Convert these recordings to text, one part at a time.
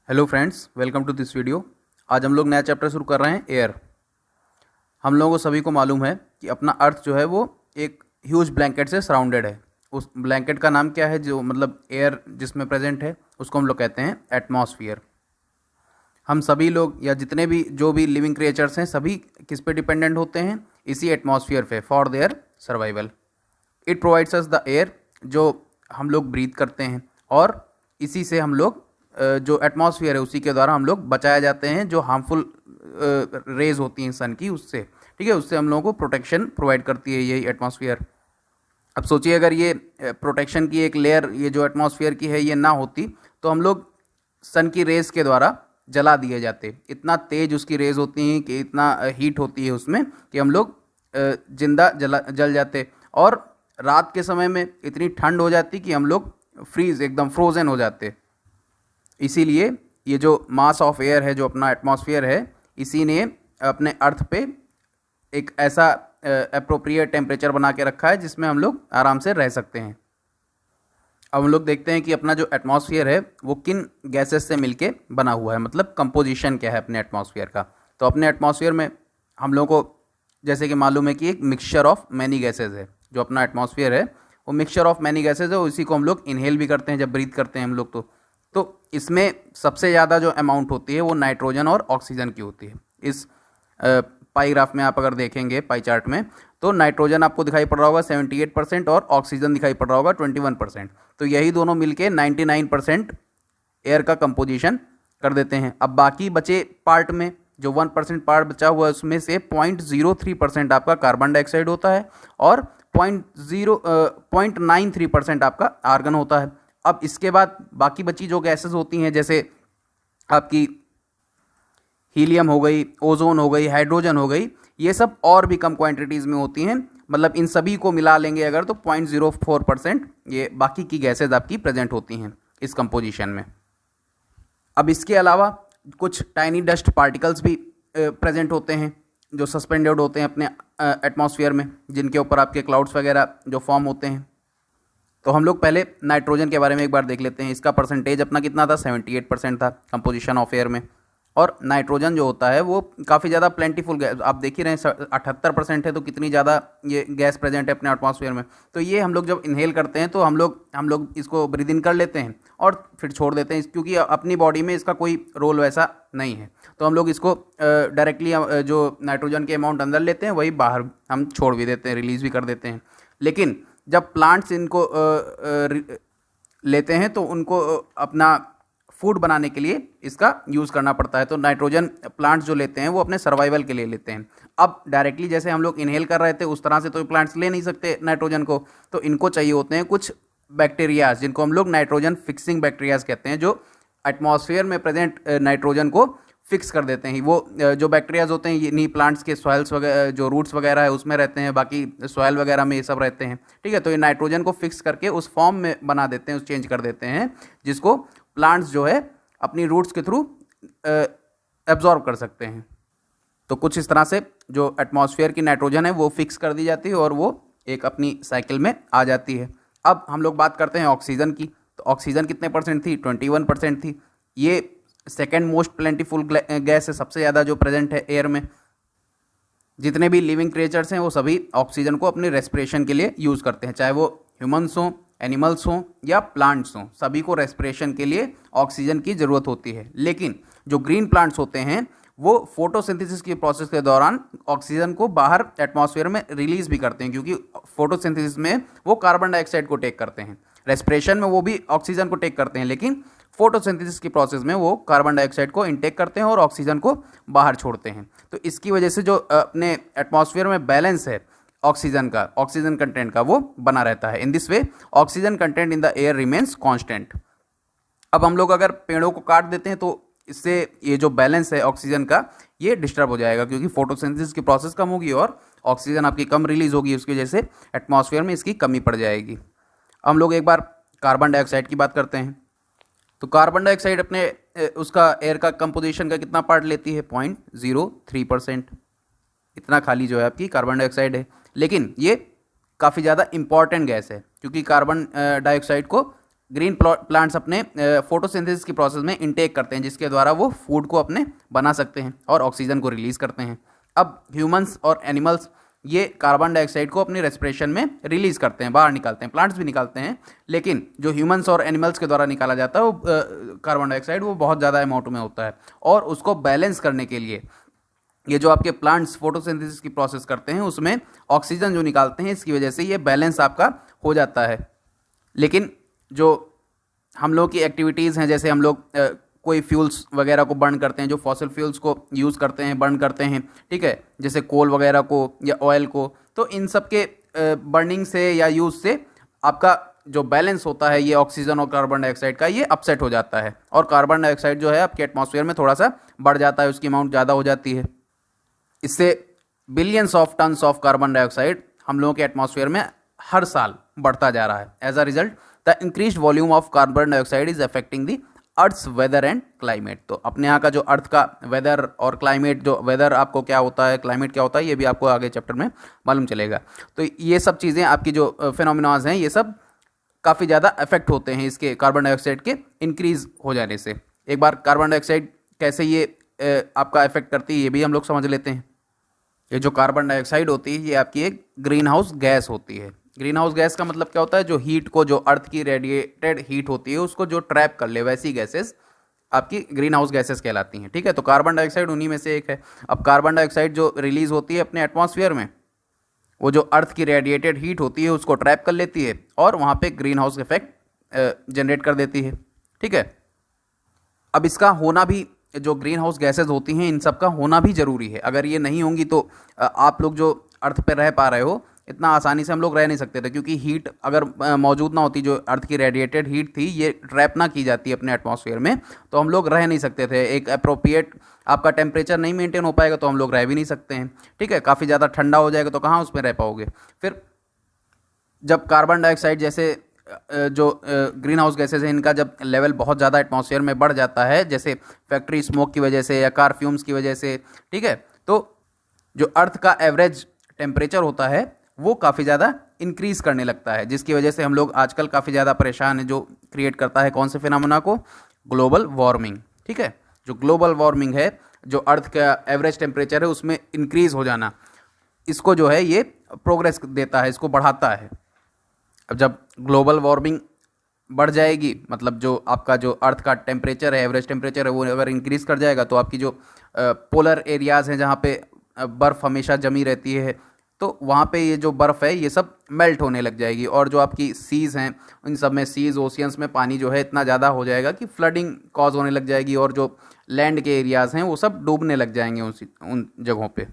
Hello friends, welcome to this video. आज हम लोग नया चैप्टर शुरू कर रहे हैं, एयर। हम लोगों को सभी को मालूम है कि अपना अर्थ जो है वो एक ह्यूज ब्लैंकेट से सराउंडेड है। उस ब्लैंकेट का नाम क्या है, जो मतलब एयर जिसमें प्रेजेंट है, उसको हम लोग कहते हैं एटमॉस्फियर। हम सभी लोग या जितने भी जो भी लिविंग क्रिएचर्स हैं, सभी किस पे डिपेंडेंट होते हैं? इसी एटमॉस्फियर पे, for their survival. It provides us the air जो हम लोग ब्रीथ करते हैं, और इसी से हम लोग जो एटमॉस्फेयर है उसी के द्वारा हम लोग बचाए जाते हैं, जो हार्मफुल रेज होती हैं सन की, उससे। ठीक है, उससे हम लोगों को प्रोटेक्शन प्रोवाइड करती है यही एटमॉस्फेयर। अब सोचिए, अगर ये प्रोटेक्शन की एक लेयर ये जो एटमॉस्फेयर की है ये ना होती, तो हम लोग सन की रेज के द्वारा जला दिए जाते। इतना तेज उसकी रेज होती हैं कि इतना हीट होती है उसमें कि हम लोग जिंदा जल जाते। और रात के समय में इतनी ठंड हो जाती कि हम लोग फ्रीज, एकदम फ्रोजन हो जाते। इसीलिए ये जो मास ऑफ एयर है, जो अपना एटमॉस्फेयर है, इसी ने अपने अर्थ पे एक ऐसा अप्रोप्रिएट टेम्परेचर बना के रखा है जिसमें हम लोग आराम से रह सकते हैं। अब हम लोग देखते हैं कि अपना जो एटमॉस्फेयर है वो किन गैसेस से मिलके बना हुआ है, मतलब कंपोजिशन क्या है अपने एटमॉस्फेयर का। तो अपने एटमॉस्फेयर में हम लोगों को जैसे कि मालूम है कि एक मिक्सचर ऑफ मैनी गैसेज है। जो अपना एटमॉस्फेयर है वो मिक्सचर ऑफ मैनी गैसेज है, उसी को हम लोग इनहेल भी करते हैं जब ब्रीथ करते हैं हम लोग। तो इसमें सबसे ज़्यादा जो अमाउंट होती है वो नाइट्रोजन और ऑक्सीजन की होती है। इस पाई ग्राफ में आप अगर देखेंगे, पाई चार्ट में, तो नाइट्रोजन आपको दिखाई पड़ रहा होगा 78% और ऑक्सीजन दिखाई पड़ रहा होगा 21%। तो यही दोनों मिलके 99% एयर का कंपोजिशन कर देते हैं। अब बाकी बचे पार्ट में जो 1% पार्ट बचा हुआ है उसमें से 0.03% आपका कार्बन डाइऑक्साइड होता है और 0.93% आपका आर्गन होता है। अब इसके बाद बाकी बची जो गैसेस होती हैं, जैसे आपकी हीलियम हो गई, ओजोन हो गई, हाइड्रोजन हो गई, ये सब और भी कम क्वांटिटीज़ में होती हैं। मतलब इन सभी को मिला लेंगे अगर तो 0.04% ये बाकी की गैसेज आपकी प्रेजेंट होती हैं इस कंपोजिशन में। अब इसके अलावा कुछ टाइनी डस्ट पार्टिकल्स भी प्रेजेंट होते हैं जो सस्पेंडेड होते हैं अपने एटमॉस्फेयर में, जिनके ऊपर आपके क्लाउड्स वगैरह जो फॉर्म होते हैं। तो हम लोग पहले नाइट्रोजन के बारे में एक बार देख लेते हैं। इसका परसेंटेज अपना कितना था? 78% था कंपोजिशन ऑफ एयर में। और नाइट्रोजन जो होता है वो काफ़ी ज़्यादा प्लेंटीफुल गैस, आप देख ही रहे हैं 78% है, तो कितनी ज़्यादा ये गैस प्रेजेंट है अपने एटमॉस्फेयर में। तो ये हम लोग जब इनहेल करते हैं तो हम लोग इसको ब्रीद इन कर लेते हैं और फिर छोड़ देते हैं, क्योंकि अपनी बॉडी में इसका कोई रोल वैसा नहीं है। तो हम लोग इसको डायरेक्टली जो नाइट्रोजन के अमाउंट अंदर लेते हैं वही बाहर हम छोड़ भी देते हैं, रिलीज़ भी कर देते हैं। लेकिन जब प्लांट्स इनको लेते हैं तो उनको अपना फूड बनाने के लिए इसका यूज़ करना पड़ता है। तो नाइट्रोजन प्लांट्स जो लेते हैं वो अपने सर्वाइवल के लिए लेते हैं। अब डायरेक्टली जैसे हम लोग इनहेल कर रहे थे उस तरह से तो प्लांट्स ले नहीं सकते नाइट्रोजन को, तो इनको चाहिए होते हैं कुछ बैक्टीरियाज, जिनको हम लोग नाइट्रोजन फिक्सिंग बैक्टीरियाज कहते हैं, जो एटमॉस्फेयर में प्रेजेंट नाइट्रोजन को फिक्स कर देते हैं। वो जो बैक्टीरियाज होते हैं इन्हीं प्लांट्स के सॉइल्स वगैरह, जो रूट्स वगैरह है उसमें रहते हैं, बाकी सॉइल वगैरह में ये सब रहते हैं। ठीक है, तो ये नाइट्रोजन को फिक्स करके उस फॉर्म में बना देते हैं, उस चेंज कर देते हैं, जिसको प्लांट्स जो है अपनी रूट्स के थ्रू एब्जॉर्ब कर सकते हैं। तो कुछ इस तरह से जो एटमॉस्फेयर की नाइट्रोजन है वो फिक्स कर दी जाती है और वो एक अपनी साइकिल में आ जाती है। अब हम लोग बात करते हैं ऑक्सीजन की। तो ऑक्सीजन कितने परसेंट थी? 21% थी। ये सेकेंड मोस्ट प्लेंटीफुल गैस है, सबसे ज़्यादा जो प्रेजेंट है एयर में। जितने भी लिविंग क्रिएचर्स हैं वो सभी ऑक्सीजन को अपनी रेस्पिरेशन के लिए यूज़ करते हैं, चाहे वो ह्यूमंस हों, एनिमल्स हों या प्लांट्स हों, सभी को रेस्पिरेशन के लिए ऑक्सीजन की ज़रूरत होती है। लेकिन जो ग्रीन प्लांट्स होते हैं वो फोटोसिंथेसिस की प्रोसेस के दौरान ऑक्सीजन को बाहर एटमॉस्फेयर में रिलीज़ भी करते हैं, क्योंकि फोटोसिंथेसिस में वो कार्बन डाइऑक्साइड को टेक करते हैं। रेस्पिरेशन में वो भी ऑक्सीजन को टेक करते हैं, लेकिन फोटोसिंथेसिस की प्रोसेस में वो कार्बन डाइऑक्साइड को इनटेक करते हैं और ऑक्सीजन को बाहर छोड़ते हैं। तो इसकी वजह से जो अपने एटमॉस्फेयर में बैलेंस है ऑक्सीजन कंटेंट का, वो बना रहता है। In this way oxygen content in the air remains constant. अब हम लोग अगर पेड़ों को काट देते हैं तो इससे ये जो बैलेंस है ऑक्सीजन का ये डिस्टर्ब हो जाएगा, क्योंकि फोटोसिंथेसिस की प्रोसेस कम होगी और ऑक्सीजन आपकी कम रिलीज होगी, उसकी वजह से एटमॉस्फेयर में इसकी कमी पड़ जाएगी। हम लोग एक बार कार्बन डाइऑक्साइड की बात करते हैं। तो कार्बन डाइऑक्साइड अपने उसका एयर का कंपोजिशन का कितना पार्ट लेती है? 0.03%। इतना खाली जो है आपकी कार्बन डाइऑक्साइड है। लेकिन ये काफ़ी ज़्यादा इंपॉर्टेंट गैस है, क्योंकि कार्बन डाइऑक्साइड को ग्रीन प्लांट्स अपने फोटोसिंथेसिस की प्रोसेस में इनटेक करते हैं, जिसके द्वारा वो फूड को अपने बना सकते हैं और ऑक्सीजन को रिलीज करते हैं। अब ह्यूमंस और एनिमल्स ये कार्बन डाइऑक्साइड को अपनी रेस्पिरेशन में रिलीज करते हैं, बाहर निकालते हैं, प्लांट्स भी निकालते हैं, लेकिन जो ह्यूमंस और एनिमल्स के द्वारा निकाला जाता है वो कार्बन डाइऑक्साइड वो बहुत ज़्यादा अमाउंट में होता है। और उसको बैलेंस करने के लिए ये जो आपके प्लांट्स फोटोसिंथेसिस की प्रोसेस करते हैं उसमें ऑक्सीजन जो निकालते हैं, इसकी वजह से ये बैलेंस आपका हो जाता है। लेकिन जो हम लोग की एक्टिविटीज़ हैं, जैसे हम लोग कोई फ्यूल्स वगैरह को बर्न करते हैं, जो फॉसिल फ्यूल्स को यूज़ करते हैं, बर्न करते हैं, ठीक है, जैसे कोल वगैरह को या ऑयल को, तो इन सब के बर्निंग से या यूज़ से आपका जो बैलेंस होता है ये ऑक्सीजन और कार्बन डाइऑक्साइड का, ये अपसेट हो जाता है और कार्बन डाइऑक्साइड जो है आपके एटमॉस्फेयर में थोड़ा सा बढ़ जाता है, उसकी अमाउंट ज़्यादा हो जाती है। इससे billions of tons of carbon dioxide हम लोगों के एटमॉस्फेयर में हर साल बढ़ता जा रहा है। As a result the increased volume of carbon dioxide is affecting the earth's weather and climate. तो अपने यहाँ का जो अर्थ का वेदर और क्लाइमेट, जो वेदर आपको क्या होता है, क्लाइमेट क्या होता है, ये भी आपको आगे चैप्टर में मालूम चलेगा। तो ये सब चीज़ें आपकी जो फिनोमिनाज हैं ये सब काफ़ी ज़्यादा अफेक्ट होते हैं इसके कार्बन डाइऑक्साइड के इंक्रीज हो जाने से। एक बार कार्बन डाइऑक्साइड कैसे ये आपका इफेक्ट करती है ये भी हम लोग समझ लेते हैं। ये जो कार्बन डाइऑक्साइड होती है ये आपकी एक ग्रीन हाउस गैस होती है। ग्रीन हाउस गैस का मतलब क्या होता है, जो हीट को, जो अर्थ की रेडिएटेड हीट होती है उसको जो ट्रैप कर ले, वैसी गैसेस आपकी ग्रीन हाउस गैसेस कहलाती हैं, ठीक है। तो कार्बन डाइऑक्साइड उन्हीं में से एक है। अब कार्बन डाइऑक्साइड जो रिलीज होती है अपने एटमॉस्फेयर में, वो जो अर्थ की रेडिएटेड हीट होती है उसको ट्रैप कर लेती है और वहाँ पे ग्रीन हाउस इफेक्ट जनरेट कर देती है, ठीक है। अब इसका होना भी, जो ग्रीन हाउस गैसेज होती हैं इन सब का होना भी ज़रूरी है। अगर ये नहीं होंगी तो आप लोग जो अर्थ पे रह पा रहे हो, इतना आसानी से हम लोग रह नहीं सकते थे, क्योंकि हीट अगर मौजूद ना होती, जो अर्थ की रेडिएटेड हीट थी ये ट्रैप ना की जाती अपने एटमॉस्फेयर में, तो हम लोग रह नहीं सकते थे। एक अप्रोप्रिएट आपका टेम्परेचर नहीं मेंटेन हो पाएगा तो हम लोग रह भी नहीं सकते हैं, ठीक है। काफ़ी ज़्यादा ठंडा हो जाएगा तो कहाँ उसमें रह पाओगे। फिर जब कार्बन डाइऑक्साइड जैसे जो ग्रीन हाउस गैसेज हैं इनका जब लेवल बहुत ज़्यादा एटमॉस्फेयर में बढ़ जाता है, जैसे फैक्ट्री स्मोक की वजह से या कार फ्यूम्स की वजह से, ठीक है, तो जो अर्थ का एवरेज टेम्परेचर होता है वो काफ़ी ज़्यादा इंक्रीज़ करने लगता है, जिसकी वजह से हम लोग आजकल काफ़ी ज़्यादा परेशान हैं। जो क्रिएट करता है कौन से फिनोमेना को, ग्लोबल वार्मिंग, ठीक है। जो ग्लोबल वार्मिंग है, जो अर्थ का एवरेज टेम्परेचर है उसमें इंक्रीज़ हो जाना, इसको जो है ये प्रोग्रेस देता है, इसको बढ़ाता है। अब जब ग्लोबल वार्मिंग बढ़ जाएगी, मतलब जो आपका जो अर्थ का टेम्परेचर है, एवरेज टेम्परेचर है, वो अगर इंक्रीज़ कर जाएगा तो आपकी जो पोलर एरियाज़ हैं जहाँ पे बर्फ़ हमेशा जमी रहती है, तो वहाँ पे ये जो बर्फ़ है ये सब मेल्ट होने लग जाएगी। और जो आपकी सीज़ हैं इन सब में, सीज़ ओशियंस में पानी जो है इतना ज़्यादा हो जाएगा कि फ्लडिंग कॉज होने लग जाएगी और जो लैंड के एरियाज़ हैं वो सब डूबने लग जाएंगे उन जगहों पे।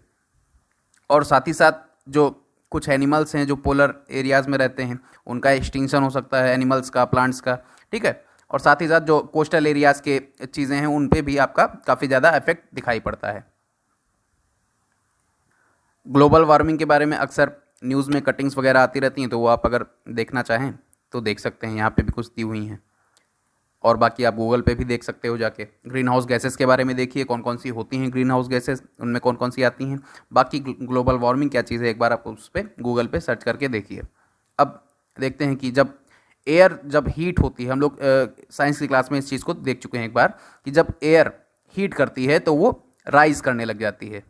और साथ ही साथ जो कुछ एनिमल्स हैं जो पोलर एरियाज़ में रहते हैं उनका एक्सटिंक्शन हो सकता है, एनिमल्स का, प्लांट्स का, ठीक है। और साथ ही साथ जो कोस्टल एरियाज़ के चीज़ें हैं उन पे भी आपका काफ़ी ज़्यादा इफेक्ट दिखाई पड़ता है। ग्लोबल वार्मिंग के बारे में अक्सर न्यूज़ में कटिंग्स वगैरह आती रहती हैं, तो वो आप अगर देखना चाहें तो देख सकते हैं, यहाँ पे भी कुछ दी हुई हैं। और बाकी आप गूगल पे भी देख सकते हो जाके। ग्रीन हाउस गैसेस के बारे में देखिए कौन कौन सी होती हैं ग्रीन हाउस गैसेस, उनमें कौन कौन सी आती हैं। बाकी ग्लोबल वार्मिंग क्या चीज़ है एक बार आप उस पर गूगल पे सर्च करके देखिए। अब देखते हैं कि जब एयर जब हीट होती है, हम लोग साइंस की क्लास में इस चीज़ को देख चुके हैं एक बार, कि जब एयर हीट करती है तो वो राइज करने लग जाती है।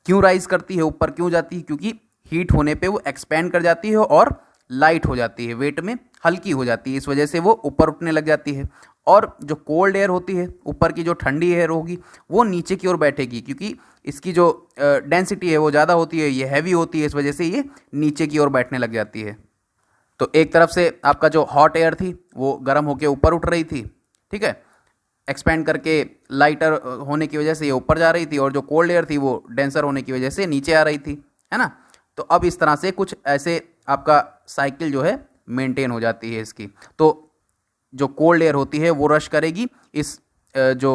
क्यों राइज करती है, ऊपर क्यों जाती है? क्योंकि हीट होने पे वो एक्सपैंड कर जाती है और लाइट हो जाती है, वेट में हल्की हो जाती है, इस वजह से वो ऊपर उठने लग जाती है। और जो कोल्ड एयर होती है, ऊपर की जो ठंडी एयर होगी वो नीचे की ओर बैठेगी, क्योंकि इसकी जो डेंसिटी है वो ज़्यादा होती है, ये हैवी होती है, इस वजह से ये नीचे की ओर बैठने लग जाती है। तो एक तरफ से आपका जो हॉट एयर थी वो गर्म होकर ऊपर उठ रही थी, ठीक है, एक्सपैंड करके लाइटर होने की वजह से ये ऊपर जा रही थी, और जो कोल्ड एयर थी वो डेंसर होने की वजह से नीचे आ रही थी, है ना। तो अब इस तरह से कुछ ऐसे आपका साइकिल जो है मेंटेन हो जाती है इसकी। तो जो कोल्ड एयर होती है वो रश करेगी इस जो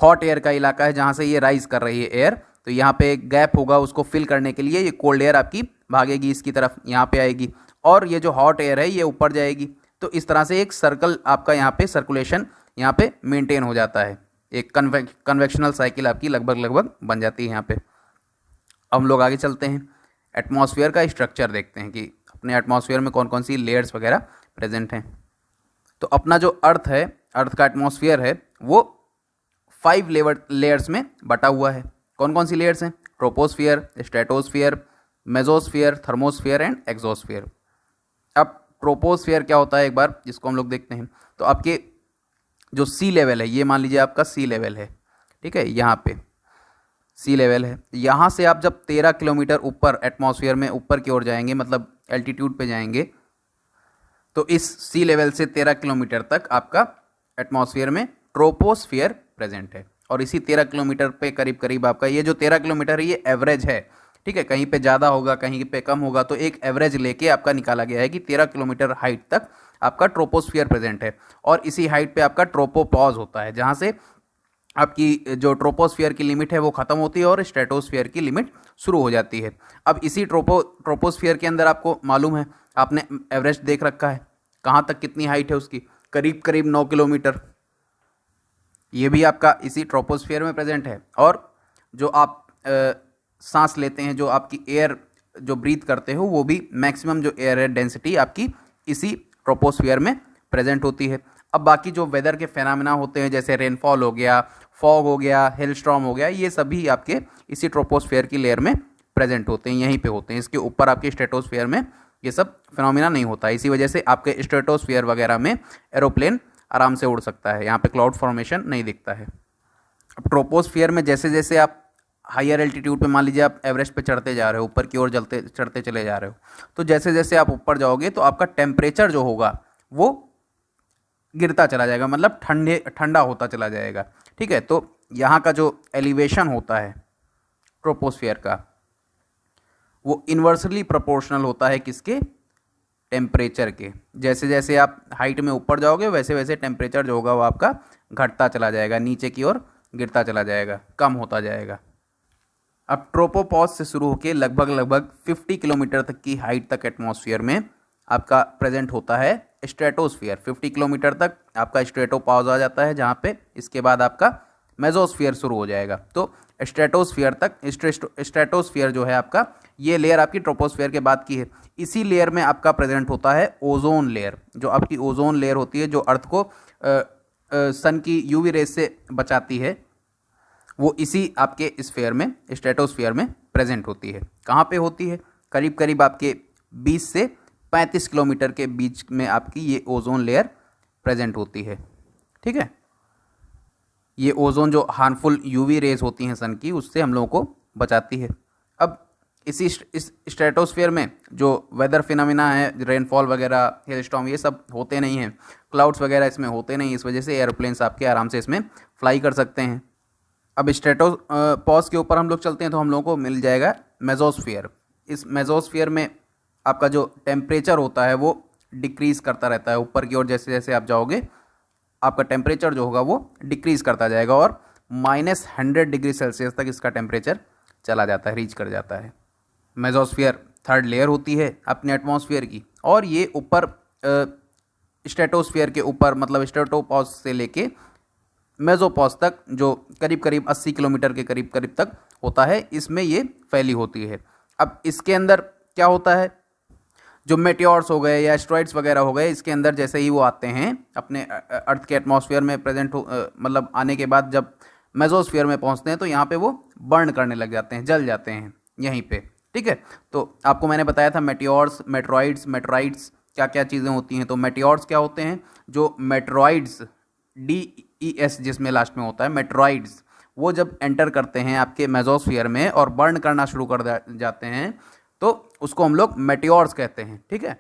हॉट एयर का इलाका है जहाँ से ये राइज कर रही है एयर, तो यहाँ पे एक गैप होगा, उसको फिल करने के लिए ये कोल्ड एयर आपकी भागेगी इसकी तरफ, यहाँ पे आएगी, और ये जो हॉट एयर है ये ऊपर जाएगी। तो इस तरह से एक सर्कल आपका यहाँ पे सर्कुलेशन यहाँ पे मेंटेन हो जाता है, एक कन्वेक्शनल साइकिल आपकी लगभग बन जाती है यहाँ पे। अब हम लोग आगे चलते हैं, एटमॉस्फेयर का स्ट्रक्चर देखते हैं कि अपने एटमॉस्फेयर में कौन कौन सी लेयर्स वगैरह प्रेजेंट हैं। तो अपना जो अर्थ है, अर्थ का एटमॉस्फेयर है, वो 5 लेयर्स में बटा हुआ है। कौन कौन सी लेयर्स हैं? Troposphere, stratosphere, mesosphere, thermosphere and exosphere. अब ट्रोपोस्फियर क्या होता है एक बार जिसको हम लोग देखते हैं। तो आपके जो सी लेवल है, ये मान लीजिए आपका सी लेवल है, ठीक है, यहाँ पे सी लेवल है। यहाँ से आप जब 13 किलोमीटर ऊपर एटमॉस्फेयर में ऊपर की ओर जाएंगे, मतलब एल्टीट्यूड पे जाएंगे, तो इस सी लेवल से 13 किलोमीटर तक आपका एटमॉस्फेयर में ट्रोपोस्फियर प्रेजेंट है। और इसी 13 किलोमीटर पे करीब करीब आपका ये जो 13 किलोमीटर है ये एवरेज है, ठीक है, कहीं पे ज़्यादा होगा कहीं पे कम होगा, तो एक एवरेज लेके आपका निकाला गया है कि 13 किलोमीटर हाइट तक आपका ट्रोपोस्फियर प्रेजेंट है। और इसी हाइट पे आपका ट्रोपोपॉज होता है, जहाँ से आपकी जो ट्रोपोस्फियर की लिमिट है वो ख़त्म होती है और स्ट्रेटोस्फियर की लिमिट शुरू हो जाती है। अब इसी ट्रोपोस्फियर के अंदर आपको मालूम है, आपने एवरेज देख रखा है, कहाँ तक कितनी हाइट है उसकी, करीब करीब 9 किलोमीटर। ये भी आपका इसी ट्रोपोस्फियर में प्रेजेंट है। और जो आप सांस लेते हैं, जो आपकी एयर जो ब्रीथ करते हो, वो भी मैक्सिमम जो एयर है डेंसिटी आपकी इसी ट्रोपोस्फियर में प्रेजेंट होती है। अब बाकी जो वेदर के फेनामिना होते हैं, जैसे रेनफॉल हो गया, फॉग हो गया, हेलस्टॉर्म हो गया, ये सभी आपके इसी ट्रोपोस्फियर की लेयर में प्रेजेंट होते हैं, यहीं पे होते हैं। इसके ऊपर आपके स्ट्रेटोस्फियर में ये सब फिनोमिना नहीं होता। इसी वजह से आपके स्ट्रेटोस्फियर वगैरह में एरोप्लेन आराम से उड़ सकता है, यहाँ पे क्लाउड फॉर्मेशन नहीं दिखता है। अब ट्रोपोस्फियर में जैसे जैसे आप हायर एल्टीट्यूड पे, मान लीजिए आप एवरेस्ट पे चढ़ते जा रहे हो, ऊपर की ओर चढ़ते चले जा रहे हो, तो जैसे जैसे आप ऊपर जाओगे तो आपका टेम्परेचर जो होगा वो गिरता चला जाएगा, मतलब ठंडा होता चला जाएगा, ठीक है। तो यहाँ का जो एलिवेशन होता है ट्रोपोस्फियर का, वो इन्वर्सली प्रोपोर्शनल होता है किसके? टेम्परेचर के। जैसे जैसे आप हाइट में ऊपर जाओगे वैसे वैसे टेम्परेचर जो होगा वो आपका घटता चला जाएगा, नीचे की ओर गिरता चला जाएगा, कम होता जाएगा। अब ट्रोपोपॉज से शुरू होकर लगभग 50 किलोमीटर तक की हाइट तक एटमॉस्फेयर में आपका प्रेजेंट होता है स्ट्रेटोस्फियर। 50 किलोमीटर तक आपका स्ट्रेटोपॉज आ जाता है, जहाँ पे इसके बाद आपका मेजोस्फियर शुरू हो जाएगा। तो स्ट्रेटोस्फियर तक, स्ट्रेटोस्फियर जो है आपका, ये लेयर आपकी ट्रोपोस्फियर के बाद की है। इसी लेयर में आपका प्रेजेंट होता है ओजोन लेयर। जो आपकी ओजोन लेयर होती है, जो अर्थ को सन की यूवी रेस से बचाती है, वो इसी आपके स्फीयर में, स्ट्रेटोस्फियर में प्रेजेंट होती है। कहाँ पे होती है? करीब करीब आपके 20 से 35 किलोमीटर के बीच में आपकी ये ओजोन लेयर प्रेजेंट होती है, ठीक है। ये ओजोन जो हार्मफुल यूवी रेज होती हैं सन की, उससे हम लोगों को बचाती है। अब इस स्ट्रेटोस्फियर में जो वेदर फिनोमिना है, रेनफॉल वगैरह, हेलस्टॉर्म, ये सब होते नहीं हैं, क्लाउड्स वगैरह इसमें होते नहीं, इस वजह से एयरप्लेन्स आपके आराम से इसमें फ्लाई कर सकते हैं। अब स्ट्रेटोपॉज के ऊपर हम लोग चलते हैं तो हम लोगों को मिल जाएगा मेजोस्फियर। इस मेजोस्फियर में आपका जो टेम्परेचर होता है वो डिक्रीज़ करता रहता है ऊपर की ओर। जैसे जैसे आप जाओगे आपका टेम्परेचर जो होगा वो डिक्रीज़ करता जाएगा और -100 डिग्री सेल्सियस तक इसका टेम्परेचर चला जाता है, रीच कर जाता है। मेजोस्फियर थर्ड लेयर होती है अपने एटमॉस्फेयर की, और ये ऊपर स्ट्रेटोस्फियर के ऊपर, मतलब स्ट्रेटोपॉज से लेके मेजोपॉज तक, जो करीब करीब 80 किलोमीटर के करीब करीब तक होता है, इसमें ये फैली होती है। अब इसके अंदर क्या होता है? जो मेटियोर्स हो गए या एस्ट्रॉइड्स वगैरह हो गए, इसके अंदर जैसे ही वो आते हैं अपने अर्थ के एटमॉस्फेयर में प्रेजेंट हो, मतलब आने के बाद जब मेजोस्फीयर में पहुंचते हैं तो यहाँ पे वो बर्न करने लग जाते हैं, जल जाते हैं यहीं पे, ठीक है। तो आपको मैंने बताया था मेटियोर्स, मेटराइड्स क्या क्या चीज़ें होती हैं। तो मेटियोर्स क्या होते हैं? जो मेटरॉइड्स, DES जिसमें लास्ट में होता है, मेटरॉइड्स, वो जब एंटर करते हैं आपके मेजोस्फीयर में और बर्न करना शुरू कर जाते हैं तो उसको हम लोग मेटियोर्स कहते हैं, ठीक है।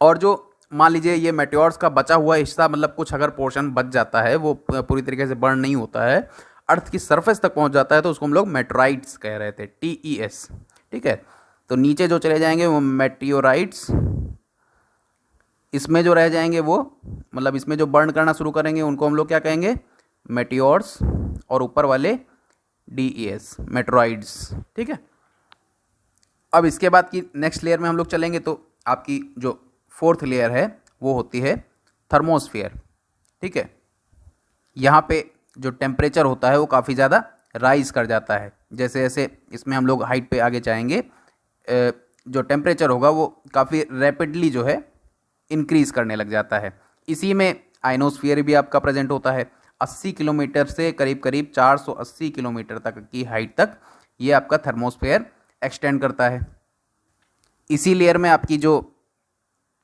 और जो मान लीजिए ये मेटियोर्स का बचा हुआ हिस्सा, मतलब कुछ अगर पोर्शन बच जाता है, वो पूरी तरीके से बर्न नहीं होता है, अर्थ की सरफेस तक पहुंच जाता है, तो उसको हम लोग मेटराइड्स कह रहे थे, TES, ठीक है। तो नीचे जो चले जाएंगे वो मेटियोराइड्स, इसमें जो रह जाएंगे वो, मतलब इसमें जो बर्न करना शुरू करेंगे उनको हम लोग क्या कहेंगे? मेटियोर्स, और ऊपर वाले DES, मेटरॉइड्स, ठीक है। अब इसके बाद की नेक्स्ट लेयर में हम लोग चलेंगे तो आपकी जो फोर्थ लेयर है वो होती है थर्मोस्फियर, ठीक है। यहाँ पे जो टेम्परेचर होता है वो काफ़ी ज़्यादा राइज कर जाता है। जैसे जैसे इसमें हम लोग हाइट पे आगे जाएंगे, जो टेम्परेचर होगा वो काफ़ी रैपिडली जो है इंक्रीज़ करने लग जाता है। इसी में आइनोस्फीयर भी आपका प्रेजेंट होता है। 80 किलोमीटर से करीब करीब 480 किलोमीटर तक की हाइट तक ये आपका थर्मोस्फीयर एक्सटेंड करता है। इसी लेयर में आपकी जो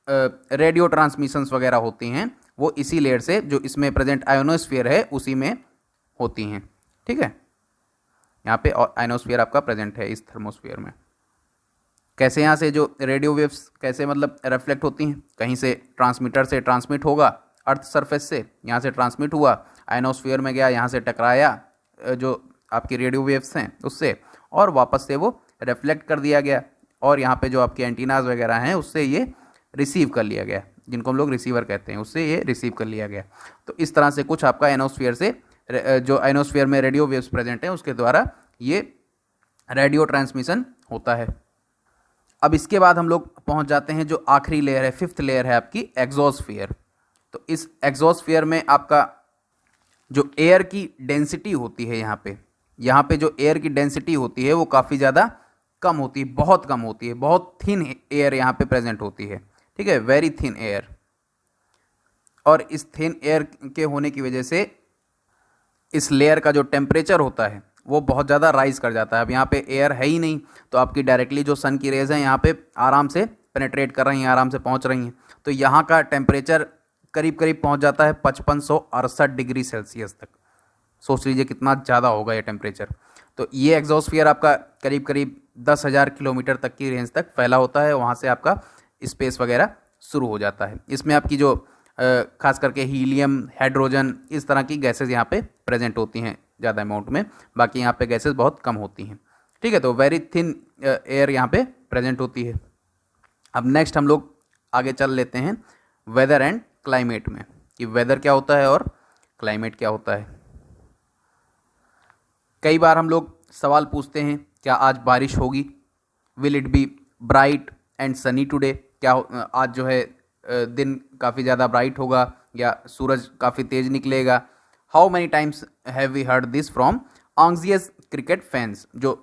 रेडियो ट्रांसमिशंस वगैरह होती हैं वो इसी लेयर से, जो इसमें प्रेजेंट आयोनोस्फीयर है उसी में होती हैं। ठीक है, यहाँ पे आयोनोस्फीयर आपका प्रेजेंट है इस थर्मोस्फीयर में। कैसे यहाँ से जो रेडियो वेव्स कैसे मतलब रिफ्लेक्ट होती हैं, कहीं से ट्रांसमीटर से ट्रांसमिट होगा अर्थ सरफेस से, यहाँ से ट्रांसमिट हुआ, आयनोस्फीयर में गया, यहाँ से टकराया जो आपकी रेडियो वेव्स हैं उससे, और वापस से वो रिफ्लेक्ट कर दिया गया, और यहाँ पे जो आपके एंटीनाज वगैरह हैं उससे ये रिसीव कर लिया गया, जिनको हम लोग रिसीवर कहते हैं, उससे ये रिसीव कर लिया गया। तो इस तरह से कुछ आपका आयनोस्फीयर से जो आयनोस्फीयर में रेडियो वेव्स प्रेजेंट हैं उसके द्वारा ये रेडियो ट्रांसमिशन होता है। अब इसके बाद हम लोग पहुंच जाते हैं जो आखिरी लेयर है, फिफ्थ लेयर है आपकी एक्सोस्फीयर। तो इस एक्सोस्फीयर में आपका जो एयर की डेंसिटी होती है, यहाँ पे जो एयर की डेंसिटी होती है वो काफ़ी ज़्यादा कम होती है, बहुत कम होती है, बहुत थिन एयर यहाँ पे प्रेजेंट होती है। ठीक है, वेरी थिन एयर। और इस थिन एयर के होने की वजह से इस लेयर का जो टेम्परेचर होता है वो बहुत ज़्यादा राइज कर जाता है। अब यहाँ पे एयर है ही नहीं, तो आपकी डायरेक्टली जो सन की रेज हैं यहाँ पे आराम से पेनेट्रेट कर रही हैं, आराम से पहुँच रही हैं। तो यहाँ का टेम्परेचर करीब करीब पहुँच जाता है 5568 डिग्री सेल्सियस तक। सोच लीजिए कितना ज़्यादा होगा ये टेम्परेचर। तो ये एग्जॉस्फियर आपका करीब करीब 10,000 किलोमीटर तक की रेंज तक फैला होता है, वहाँ से आपका स्पेस वगैरह शुरू हो जाता है। इसमें आपकी जो खास करके हीलियम, हाइड्रोजन, इस तरह की गैसेज यहाँ पे प्रेजेंट होती हैं ज़्यादा अमाउंट में, बाकी यहाँ पे गैसेज बहुत कम होती हैं। ठीक है, तो वेरी थिन एयर यहाँ पे प्रेजेंट होती है। अब नेक्स्ट हम लोग आगे चल लेते हैं वेदर एंड क्लाइमेट में, कि वेदर क्या होता है और क्लाइमेट क्या होता है। कई बार हम लोग सवाल पूछते हैं, क्या आज बारिश होगी? Will it be bright and Sunny today? क्या आज जो है दिन काफ़ी ज़्यादा ब्राइट होगा या सूरज काफ़ी तेज़ निकलेगा? How many times have we heard this from anxious cricket fans. जो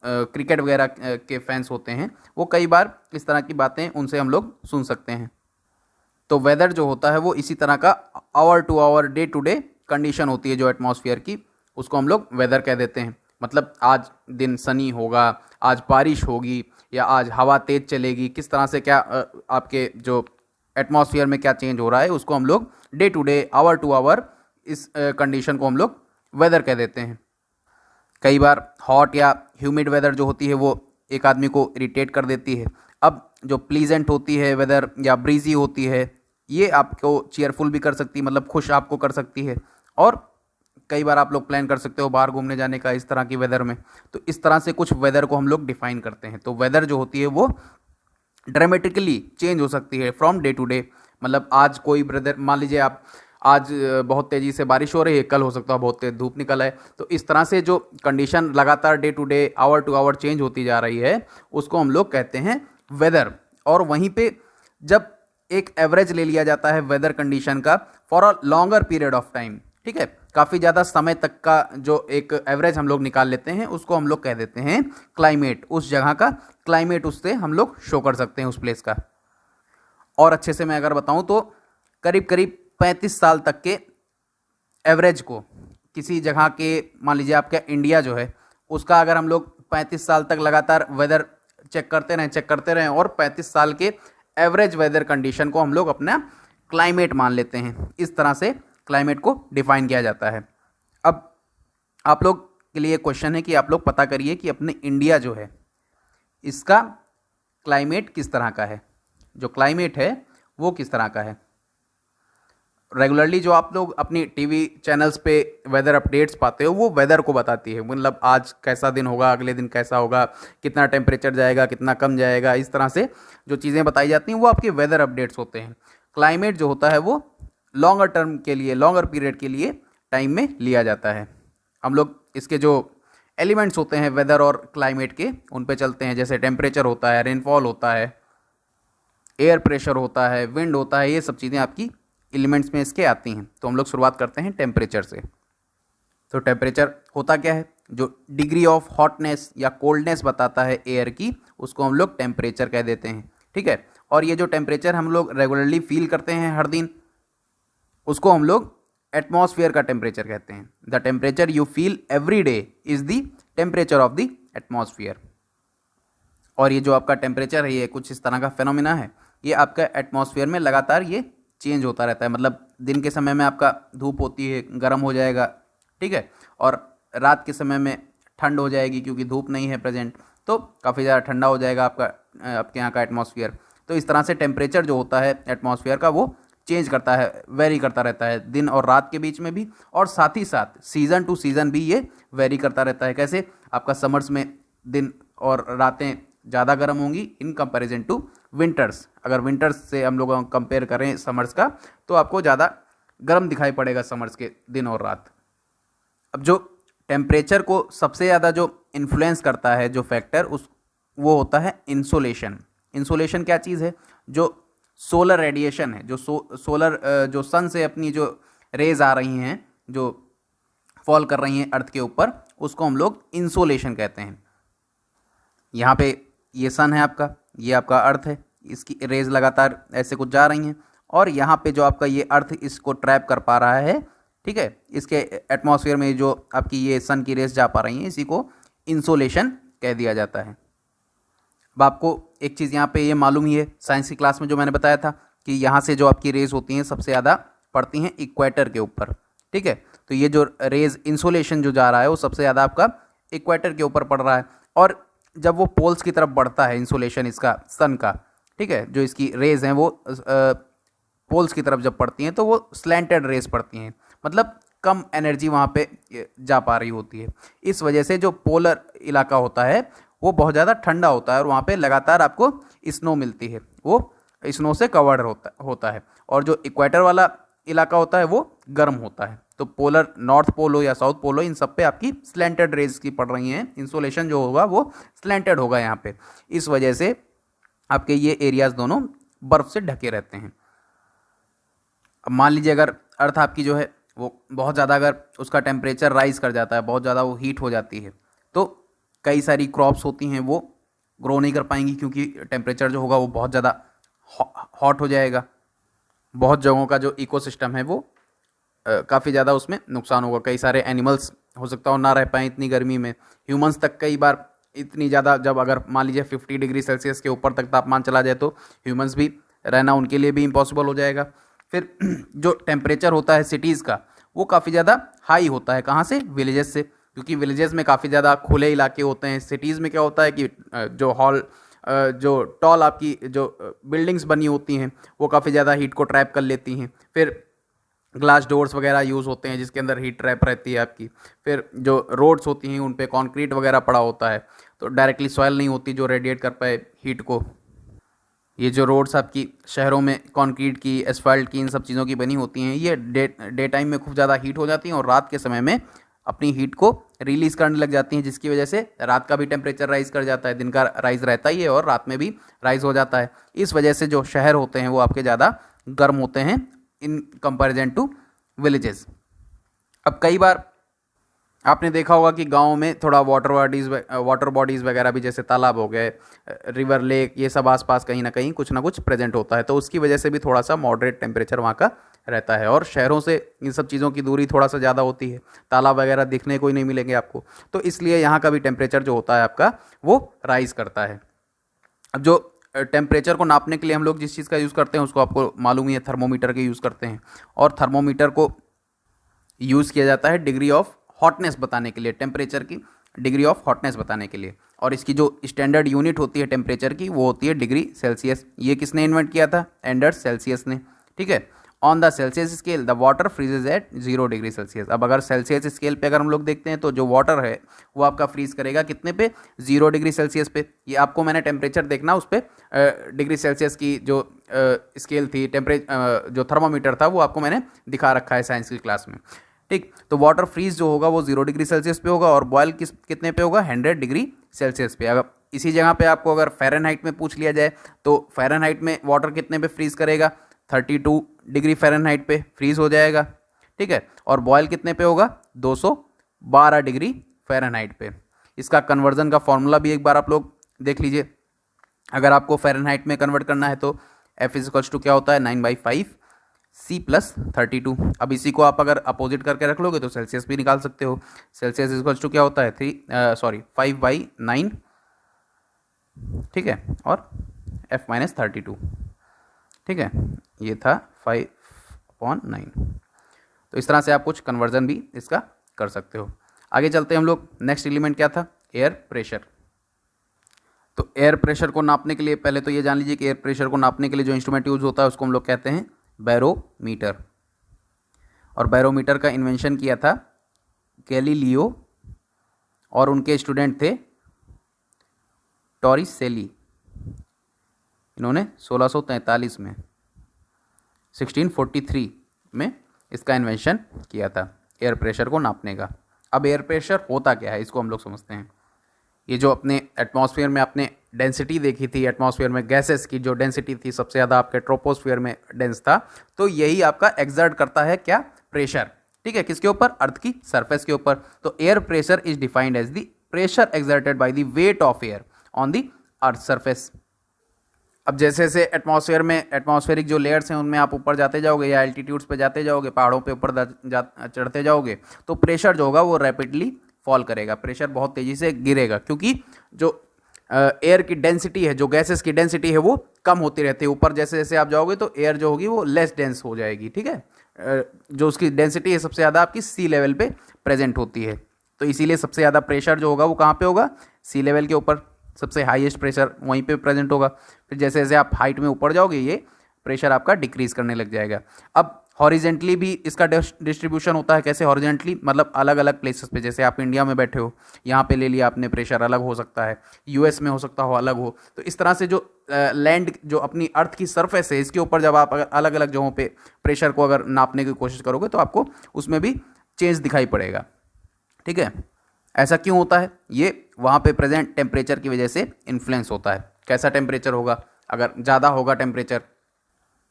क्रिकेट वगैरह के फैंस होते हैं वो कई बार इस तरह की बातें उनसे हम लोग सुन सकते हैं। तो वेदर जो होता है वो इसी तरह का hour to hour, day to day condition होती है जो एटमॉस्फेयर की, उसको हम लोग वेदर कह देते हैं। मतलब आज दिन सनी होगा, आज बारिश होगी, या आज हवा तेज़ चलेगी, किस तरह से क्या आपके जो एटमॉस्फेयर में क्या चेंज हो रहा है उसको हम लोग day to day, hour to hour, इस कंडीशन को हम लोग वेदर कह देते हैं। कई बार हॉट या ह्यूमिड वेदर जो होती है वो एक आदमी को इरिटेट कर देती है। अब जो प्लीजेंट होती है वेदर या ब्रीजी होती है, ये आपको चीयरफुल भी कर सकती है, मतलब खुश आपको कर सकती है। और कई बार आप लोग प्लान कर सकते हो बाहर घूमने जाने का इस तरह की वेदर में। तो इस तरह से कुछ वेदर को हम लोग डिफाइन करते हैं। तो वेदर जो होती है वो ड्रामेटिकली चेंज हो सकती है फ्रॉम डे टू डे। मतलब आज कोई ब्रदर, मान लीजिए आप आज बहुत तेज़ी से बारिश हो रही है, कल हो सकता है बहुत तेज धूप निकल आए। तो इस तरह से जो कंडीशन लगातार day to day, hour to hour change होती जा रही है उसको हम लोग कहते हैं वेदर। और वहीं पे जब एक एवरेज ले लिया जाता है वेदर कंडीशन का for a longer period of time, ठीक है, काफ़ी ज़्यादा समय तक का जो एक एवरेज हम लोग निकाल लेते हैं उसको हम लोग कह देते हैं क्लाइमेट। उस जगह का क्लाइमेट उससे हम लोग शो कर सकते हैं उस प्लेस का। और अच्छे से मैं अगर बताऊं तो करीब करीब 35 साल तक के एवरेज को किसी जगह के, मान लीजिए आपका इंडिया जो है उसका, अगर हम लोग 35 साल तक लगातार वेदर चेक करते रहें और 35 साल के एवरेज वेदर कंडीशन को हम लोग अपना क्लाइमेट मान लेते हैं। इस तरह से क्लाइमेट को डिफाइन किया जाता है। अब आप लोग के लिए क्वेश्चन है कि आप लोग पता करिए कि अपने इंडिया जो है इसका क्लाइमेट किस तरह का है। जो क्लाइमेट है वो किस तरह का है। रेगुलरली जो आप लोग अपनी टीवी चैनल्स पे वेदर अपडेट्स पाते हो वो वेदर को बताती है, मतलब आज कैसा दिन होगा, अगले दिन कैसा होगा, कितना टेम्परेचर जाएगा, कितना कम जाएगा, इस तरह से जो चीज़ें बताई जाती हैं वो आपके वेदर अपडेट्स होते हैं। क्लाइमेट जो होता है वो लॉन्गर टर्म के लिए, लॉन्गर पीरियड के लिए टाइम में लिया जाता है। हम लोग इसके जो एलिमेंट्स होते हैं वेदर और क्लाइमेट के उन पे चलते हैं। जैसे टेम्परेचर होता है, रेनफॉल होता है, एयर प्रेशर होता है, विंड होता है, ये सब चीज़ें आपकी एलिमेंट्स में इसके आती हैं। तो हम लोग शुरुआत करते हैं टेम्परेचर से। तो टेम्परेचर होता क्या है? जो डिग्री ऑफ हॉटनेस या कोल्डनेस बताता है एयर की, उसको हम लोग टेम्परेचर कह देते हैं। ठीक है, और ये जो टेम्परेचर हम लोग रेगुलरली फील करते हैं हर दिन, उसको हम लोग एटमॉस्फेयर का टेम्परेचर कहते हैं। The temperature you feel every day is the temperature of the atmosphere. और ये जो आपका टेम्परेचर है ये कुछ इस तरह का फेनोमिना है, ये आपका एटमॉस्फेयर में लगातार ये चेंज होता रहता है। मतलब दिन के समय में आपका धूप होती है, गर्म हो जाएगा, ठीक है, और रात के समय में ठंड हो जाएगी क्योंकि धूप नहीं है प्रेजेंट, तो काफ़ी ज़्यादा ठंडा हो जाएगा आपके यहाँ का एटमॉस्फेयर। तो इस तरह से टेम्परेचर जो होता है एटमॉस्फेयर का वो चेंज करता है, वेरी करता रहता है दिन और रात के बीच में भी, और साथ ही साथ सीज़न टू सीज़न भी ये वेरी करता रहता है। कैसे? आपका समर्स में दिन और रातें ज़्यादा गर्म होंगी इन कंपैरिजन टू विंटर्स। अगर विंटर्स से हम लोग कंपेयर करें समर्स का, तो आपको ज़्यादा गर्म दिखाई पड़ेगा समर्स के दिन और रात। अब जो टेम्परेचर को सबसे ज़्यादा जो इन्फ्लुएंस करता है जो फैक्टर वो होता है इंसोलेशन। इंसोलेशन क्या चीज़ है? जो सोलर रेडिएशन है, जो सोलर जो सन से अपनी जो रेज आ रही हैं, जो फॉल कर रही हैं अर्थ के ऊपर, उसको हम लोग इंसोलेशन कहते हैं। यहाँ पे ये सन है आपका, ये आपका अर्थ है, इसकी रेज लगातार ऐसे कुछ जा रही हैं, और यहाँ पे जो आपका ये अर्थ इसको ट्रैप कर पा रहा है, ठीक है, इसके एटमॉस्फेयर में जो आपकी ये सन की रेज जा पा रही हैं, इसी को इंसोलेशन कह दिया जाता है। अब आपको एक चीज़ यहाँ पे ये मालूम ही है, साइंस की क्लास में जो मैंने बताया था कि यहाँ से जो आपकी रेज होती हैं सबसे ज़्यादा पड़ती हैं इक्वेटर के ऊपर, ठीक है। तो ये जो रेज इंसोलेशन जो जा रहा है वो सबसे ज़्यादा आपका इक्वेटर के ऊपर पड़ रहा है, और जब वो पोल्स की तरफ बढ़ता है इंसोलेशन इसका सन का, ठीक है, जो इसकी रेज हैं वो पोल्स की तरफ जब पड़ती हैं तो वो स्लैंटेड रेज पड़ती हैं, मतलब कम एनर्जी वहाँ पे जा पा रही होती है। इस वजह से जो पोलर इलाका होता है वो बहुत ज़्यादा ठंडा होता है, और वहाँ पे लगातार आपको स्नो मिलती है, वो स्नो से कवर्ड होता है। और जो इक्वेटर वाला इलाका होता है वो गर्म होता है। तो पोलर, नॉर्थ पोल हो या साउथ पोल हो, इन सब पे आपकी स्लैंटेड रेज की पड़ रही हैं, इंसोलेशन जो होगा वो स्लैंटेड होगा यहाँ पे। इस वजह से आपके ये एरियाज दोनों बर्फ़ से ढके रहते हैं। अब मान लीजिए अगर अर्थ आपकी जो है वो बहुत ज़्यादा, अगर उसका टेम्परेचर राइज़ कर जाता है, बहुत ज़्यादा वो हीट हो जाती है, तो कई सारी क्रॉप्स होती हैं वो ग्रो नहीं कर पाएंगी, क्योंकि टेम्परेचर जो होगा वो बहुत ज़्यादा हॉट हो जाएगा। बहुत जगहों का जो इकोसिस्टम है वो काफ़ी ज़्यादा उसमें नुकसान होगा। कई सारे एनिमल्स हो सकता हो ना रह पाएँ इतनी गर्मी में, ह्यूमंस तक कई बार इतनी ज़्यादा, जब अगर मान लीजिए 50 डिग्री सेल्सियस के ऊपर तक तापमान चला जाए तो ह्यूमंस भी रहना उनके लिए भी इम्पॉसिबल हो जाएगा। फिर जो टेम्परेचर होता है सिटीज़ का वो काफ़ी ज़्यादा हाई होता है। कहाँ से? विलेजेस से, क्योंकि विलेजेस में काफ़ी ज़्यादा खुले इलाके होते हैं। सिटीज़ में क्या होता है कि जो टॉल आपकी जो बिल्डिंग्स बनी होती हैं वो काफ़ी ज़्यादा हीट को ट्रैप कर लेती हैं। फिर ग्लास डोर्स वगैरह यूज़ होते हैं जिसके अंदर हीट ट्रैप रहती है आपकी। फिर जो रोड्स होती हैं उन पे कंक्रीट वगैरह पड़ा होता है, तो डायरेक्टली सॉइल नहीं होती जो रेडिएट कर पाए हीट को। ये जो रोड्स आपकी शहरों में कंक्रीट की, एसफाल्ट की, इन सब चीज़ों की बनी होती हैं, ये डे टाइम में खूब ज़्यादा हीट हो जाती हैं, और रात के समय में अपनी हीट को रिलीज़ करने लग जाती हैं, जिसकी वजह से रात का भी टेम्परेचर राइज़ कर जाता है। दिन का राइज़ रहता ही है और रात में भी राइज़ हो जाता है। इस वजह से जो शहर होते हैं वो आपके ज़्यादा गर्म होते हैं इन कंपैरिजन टू विलेजेस। अब कई बार आपने देखा होगा कि गाँव में थोड़ा वाटर बॉडीज़ वगैरह भी, जैसे तालाब हो गए, रिवर, लेक, ये सब आसपास कहीं ना कहीं कुछ ना कुछ प्रेजेंट होता है, तो उसकी वजह से भी थोड़ा सा मॉडरेट टेम्परेचर वहाँ का रहता है। और शहरों से इन सब चीज़ों की दूरी थोड़ा सा ज़्यादा होती है, तालाब वगैरह दिखने को ही नहीं मिलेंगे आपको, तो इसलिए यहाँ का भी टेम्परेचर जो होता है आपका वो राइज़ करता है। अब जो टेम्परेचर को नापने के लिए हम लोग जिस चीज़ का यूज़ करते हैं उसको आपको मालूम ही है, थर्मोमीटर के यूज़ करते हैं। और थर्मोमीटर को यूज़ किया जाता है डिग्री ऑफ हॉटनेस बताने के लिए, टेम्परेचर की डिग्री ऑफ हॉटनेस बताने के लिए। और इसकी जो स्टैंडर्ड यूनिट होती है टेम्परेचर की वो होती है डिग्री सेल्सियस। ये किसने इन्वेंट किया था? एंडर्स सेल्सियस ने, ठीक है। On the Celsius scale the water freezes at 0 degree Celsius. अब अगर सेल्सियस स्केल पे अगर हम लोग देखते हैं तो जो वाटर है वो आपका फ्रीज करेगा कितने पे? 0 डिग्री सेल्सियस पे। ये आपको मैंने टेम्परेचर देखना उस पर डिग्री सेल्सियस की जो स्केल थी, जो थर्मोमीटर था वो आपको मैंने दिखा रखा है साइंस की क्लास में, ठीक। तो वाटर फ्रीज जो होगा वो 0 डिग्री सेल्सियस पे होगा, और बॉयल कितने पे होगा? 100 डिग्री सेल्सियस पे। अगर इसी जगह पे आपको अगर फ़ारेनहाइट में पूछ लिया जाए तो फ़ारेनहाइट में वाटर कितने पे फ्रीज करेगा? 32 डिग्री फ़ारेनहाइट पे फ्रीज हो जाएगा, ठीक है। और बॉयल कितने पे होगा? 212 डिग्री फ़ारेनहाइट पे। इसका कन्वर्जन का फॉर्मूला भी एक बार आप लोग देख लीजिए। अगर आपको फ़ारेनहाइट में कन्वर्ट करना है तो F = क्या होता है? 9/5 C+32। अब इसी को आप अगर अपोजिट करके रख लोगे तो सेल्सियस भी निकाल सकते हो। सेल्सियस इक्वल्स टू क्या होता है 5/9, ठीक है, और F-32, ठीक है, ये था 5/9। तो इस तरह से आप कुछ कन्वर्जन भी इसका कर सकते हो। आगे चलते हैं हम लोग। नेक्स्ट एलिमेंट क्या था? Air pressure. तो एयर प्रेशर को नापने के लिए पहले तो ये जान लीजिए कि एयर प्रेशर को नापने के लिए जो इंस्ट्रूमेंट यूज होता है उसको हम लोग कहते हैं बैरोमीटर। और बैरोमीटर का इन्वेंशन किया था गैलीलियो और उनके स्टूडेंट थे टॉरिसेली। इन्होंने 1643 में 1643 में इसका इन्वेंशन किया था एयर प्रेशर को नापने का। अब एयर प्रेशर होता क्या है इसको हम लोग समझते हैं। ये जो अपने एटमॉस्फेयर में आपने डेंसिटी देखी थी, एटमॉस्फेयर में गैसेस की जो डेंसिटी थी सबसे ज़्यादा आपके ट्रोपोस्फेयर में डेंस था, तो यही आपका एक्सर्ट करता है क्या? प्रेशर। ठीक है, किसके ऊपर? अर्थ की सरफेस के ऊपर। तो air pressure is defined as the pressure exerted by the weight of air on the earth surface. अब जैसे जैसे एटमॉस्फेयर में एटमॉस्फेरिक जो लेयर्स हैं उनमें आप ऊपर जाते जाओगे या एल्टीट्यूड्स पे जाते जाओगे, पहाड़ों पे ऊपर चढ़ते जाओगे, तो प्रेशर जो होगा वो रैपिडली फॉल करेगा, प्रेशर बहुत तेज़ी से गिरेगा, क्योंकि जो एयर की डेंसिटी है, जो गैसेस की डेंसिटी है वो कम होती रहती है। ऊपर जैसे जैसे आप जाओगे तो एयर जो होगी वो लेस डेंस हो जाएगी। ठीक है, जो उसकी डेंसिटी है सबसे ज़्यादा आपकी सी लेवल पे प्रेजेंट होती है। तो इसीलिए सबसे ज़्यादा प्रेशर जो होगा वो कहाँ पे होगा? सी लेवल के ऊपर। सबसे हाईएस्ट प्रेशर वहीं पे प्रेजेंट होगा। फिर जैसे जैसे आप हाइट में ऊपर जाओगे ये प्रेशर आपका डिक्रीज करने लग जाएगा। अब हॉरिजेंटली भी इसका डिस्ट्रीब्यूशन होता है। कैसे हॉरिजेंटली? मतलब अलग अलग प्लेसेस पे। जैसे आप इंडिया में बैठे हो, यहाँ पे ले लिया आपने, प्रेशर अलग हो सकता है, यूएस में हो सकता हो अलग हो। तो इस तरह से जो लैंड जो अपनी अर्थ की सरफेस है इसके ऊपर जब आप अलग अलग जगहों पे प्रेशर को अगर नापने की कोशिश करोगे तो आपको उसमें भी चेंज दिखाई पड़ेगा। ठीक है, ऐसा क्यों होता है? ये वहाँ पे प्रेजेंट टेम्परेचर की वजह से इन्फ्लुएंस होता है। कैसा टेम्परेचर होगा? अगर ज़्यादा होगा टेम्परेचर,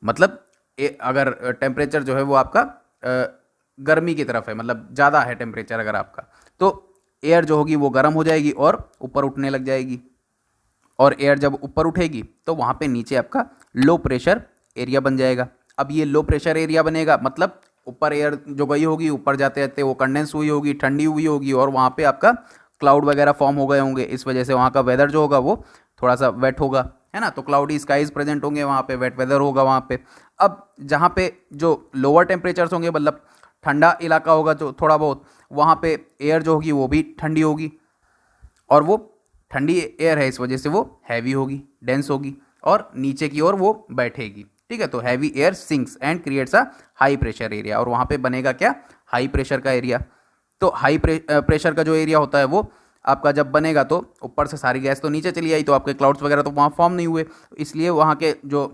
मतलब अगर टेम्परेचर जो है वो आपका गर्मी की तरफ है, मतलब ज़्यादा है टेम्परेचर अगर आपका, तो एयर जो होगी वो गर्म हो जाएगी और ऊपर उठने लग जाएगी। और एयर जब ऊपर उठेगी तो वहाँ पे नीचे आपका लो प्रेशर एरिया बन जाएगा। अब ये लो प्रेशर एरिया बनेगा मतलब ऊपर एयर जो गई होगी, ऊपर जाते जाते वो कंडेंस हुई होगी, ठंडी हुई होगी, और वहाँ पे आपका क्लाउड वगैरह फॉर्म हो गए होंगे। इस वजह से वहाँ का वेदर जो होगा वो थोड़ा सा वेट होगा, है ना। तो क्लाउडी स्काईज प्रेजेंट होंगे, वहाँ पे वेट वेदर होगा वहाँ पे। अब जहाँ पे जो लोअर टेम्परेचर्स होंगे, मतलब ठंडा इलाका होगा जो थोड़ा बहुत, वहाँ पे एयर जो होगी वो भी ठंडी होगी, और वो ठंडी एयर है इस वजह से वो हैवी होगी, डेंस होगी, और नीचे की ओर वो बैठेगी। ठीक है, तो heavy air sinks and creates a high pressure area, और वहाँ पे बनेगा क्या? हाई प्रेशर का एरिया। तो हाई प्रेशर का जो एरिया होता है वो आपका जब बनेगा तो ऊपर से सारी गैस तो नीचे चली आई, तो आपके क्लाउड्स वगैरह तो वहाँ फॉर्म नहीं हुए, इसलिए वहाँ के जो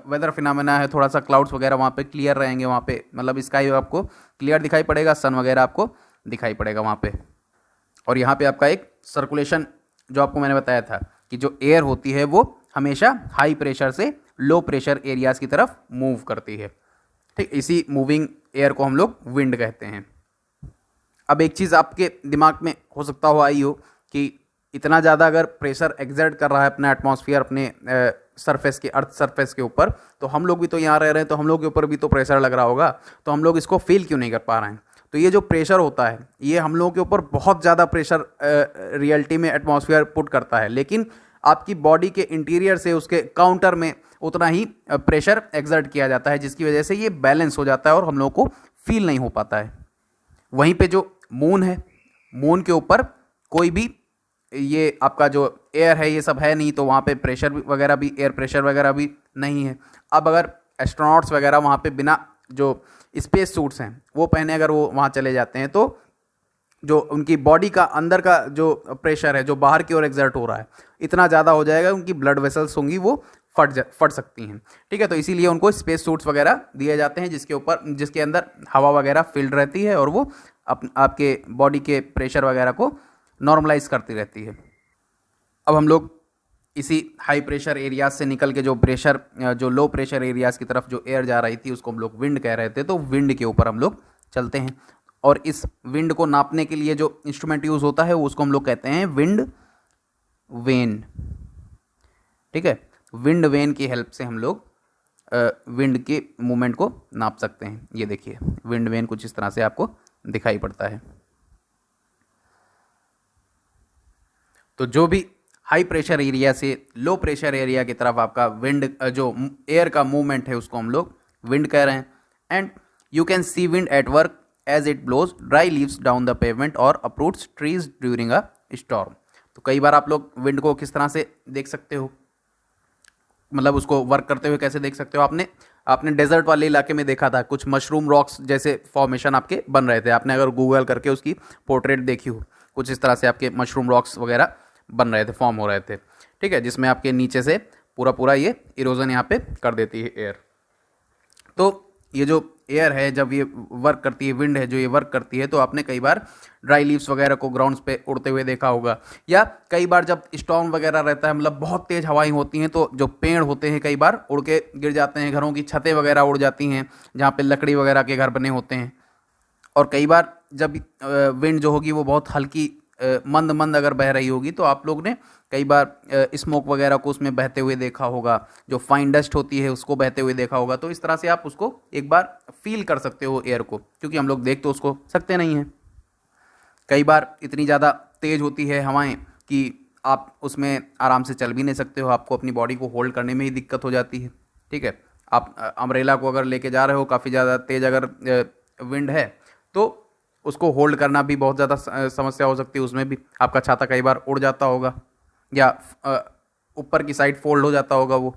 वेदर फिनोमेना है, थोड़ा सा क्लाउड्स वगैरह वहाँ पे क्लियर रहेंगे, वहाँ पे मतलब स्काई आपको क्लियर दिखाई पड़ेगा, सन वगैरह आपको दिखाई पड़ेगा वहाँ पे। और यहाँ पे आपका एक सर्कुलेशन, जो आपको मैंने बताया था कि जो एयर होती है वो हमेशा हाई प्रेशर से लो प्रेशर एरियाज़ की तरफ मूव करती है। ठीक, इसी मूविंग एयर को हम लोग विंड कहते हैं। अब एक चीज़ आपके दिमाग में हो सकता हो आई हो कि इतना ज़्यादा अगर प्रेशर एक्सर्ट कर रहा है अपना एटमॉस्फेयर अपने सरफेस के, अर्थ सरफेस के ऊपर, तो हम लोग भी तो यहाँ रह रहे हैं, तो हम लोग के ऊपर भी तो प्रेशर लग रहा होगा, तो हम लोग इसको फील क्यों नहीं कर पा रहे हैं? तो ये जो प्रेशर होता है ये हम लोगों के ऊपर बहुत ज़्यादा प्रेशर रियलिटी में एटमॉस्फेयर पुट करता है, लेकिन आपकी बॉडी के इंटीरियर से उसके काउंटर में उतना ही प्रेशर एक्सर्ट किया जाता है, जिसकी वजह से ये बैलेंस हो जाता है और हम लोगों को फील नहीं हो पाता है। वहीं पे जो मून है, मून के ऊपर कोई भी ये आपका जो एयर है ये सब है नहीं, तो वहाँ पे प्रेशर वगैरह भी, एयर प्रेशर वगैरह भी नहीं है। अब अगर एस्ट्रोनॉट्स वगैरह वहाँ पे बिना जो स्पेस सूट्स हैं वो पहने अगर वो वहाँ चले जाते हैं, तो जो उनकी बॉडी का अंदर का जो प्रेशर है जो बाहर की ओर एक्सर्ट हो रहा है इतना ज़्यादा हो जाएगा, उनकी ब्लड वेसल्स होंगी वो फट सकती हैं। ठीक है, तो इसीलिए उनको स्पेस सूट्स वगैरह दिए जाते हैं जिसके अंदर हवा वगैरह फिल्ड रहती है और वो आपके बॉडी के प्रेशर वगैरह को नॉर्मलाइज करती रहती है। अब हम लोग इसी हाई प्रेशर एरियाज से निकल के जो लो प्रेशर एरियाज की तरफ जो एयर जा रही थी उसको हम लोग विंड कह रहे थे, तो विंड के ऊपर हम लोग चलते हैं। और इस विंड को नापने के लिए जो इंस्ट्रूमेंट यूज़ होता है उसको हम लोग कहते हैं विंड वेन। ठीक है, विंड वेन की हेल्प से हम लोग विंड के मूवमेंट को नाप सकते हैं। ये देखिए विंड वेन कुछ इस तरह से आपको दिखाई पड़ता है। तो जो भी हाई प्रेशर एरिया से लो प्रेशर एरिया की तरफ आपका विंड जो एयर का मूवमेंट है उसको हम लोग विंड कह रहे हैं। And you can see wind at work as it blows dry leaves down the pavement और uproots trees during a storm. तो कई बार आप लोग विंड को किस तरह से देख सकते हो, मतलब उसको वर्क करते हुए कैसे देख सकते हो। आपने डेजर्ट वाले इलाके में देखा था कुछ मशरूम रॉक्स जैसे फॉर्मेशन आपके बन रहे थे। आपने अगर गूगल करके उसकी पोर्ट्रेट देखी हो, कुछ इस तरह से आपके मशरूम रॉक्स वगैरह बन रहे थे, फॉर्म हो रहे थे, ठीक है, जिसमें आपके नीचे से पूरा ये इरोजन यहाँ पे कर देती है एयर। तो ये जो एयर है जब ये वर्क करती है, विंड है जो ये वर्क करती है, तो आपने कई बार ड्राई लीव्स वगैरह को ग्राउंड्स पे उड़ते हुए देखा होगा, या कई बार जब स्टॉर्म वगैरह रहता है, मतलब बहुत तेज़ हवाएं होती हैं, तो जो पेड़ होते हैं कई बार उड़ के गिर जाते हैं, घरों की छतें वगैरह उड़ जाती हैं जहाँ पे लकड़ी वगैरह के घर बने होते हैं। और कई बार जब विंड जो होगी वो बहुत हल्की मंद मंद अगर बह रही होगी, तो आप लोग ने कई बार स्मोक वगैरह को उसमें बहते हुए देखा होगा, जो फाइन डस्ट होती है उसको बहते हुए देखा होगा। तो इस तरह से आप उसको एक बार फील कर सकते हो एयर को, क्योंकि हम लोग देख तो उसको सकते नहीं हैं। कई बार इतनी ज़्यादा तेज़ होती है हवाएं कि आप उसमें आराम से चल भी नहीं सकते हो, आपको अपनी बॉडी को होल्ड करने में ही दिक्कत हो जाती है, ठीक है। आप अम्ब्रेला को अगर लेके जा रहे हो, काफ़ी ज़्यादा तेज़ अगर विंड है तो उसको होल्ड करना भी बहुत ज़्यादा समस्या हो सकती है। उसमें भी आपका छाता कई बार उड़ जाता होगा या ऊपर की साइड फोल्ड हो जाता होगा वो।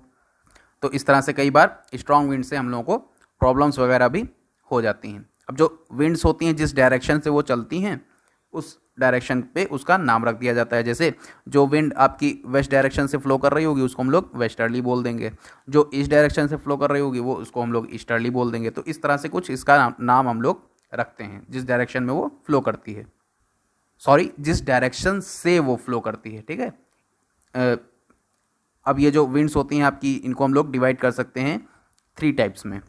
तो इस तरह से कई बार स्ट्रॉन्ग विंड से हम लोगों को प्रॉब्लम्स वगैरह भी हो जाती हैं। अब जो विंड्स होती हैं जिस डायरेक्शन से वो चलती हैं उस डायरेक्शन पे उसका नाम रख दिया जाता है। जैसे जो विंड आपकी वेस्ट डायरेक्शन से फ्लो कर रही होगी उसको हम लोग वेस्टर्ली बोल देंगे, जो ईस्ट डायरेक्शन से फ्लो कर रही होगी वो उसको हम लोग ईस्टर्ली बोल देंगे। तो इस तरह से कुछ इसका नाम हम लोग रखते हैं जिस डायरेक्शन में वो फ्लो करती है, सॉरी जिस डायरेक्शन से वो फ्लो करती है, ठीक है। अब ये जो विंड्स होती हैं आपकी, इनको हम लोग डिवाइड कर सकते हैं 3 टाइप्स में।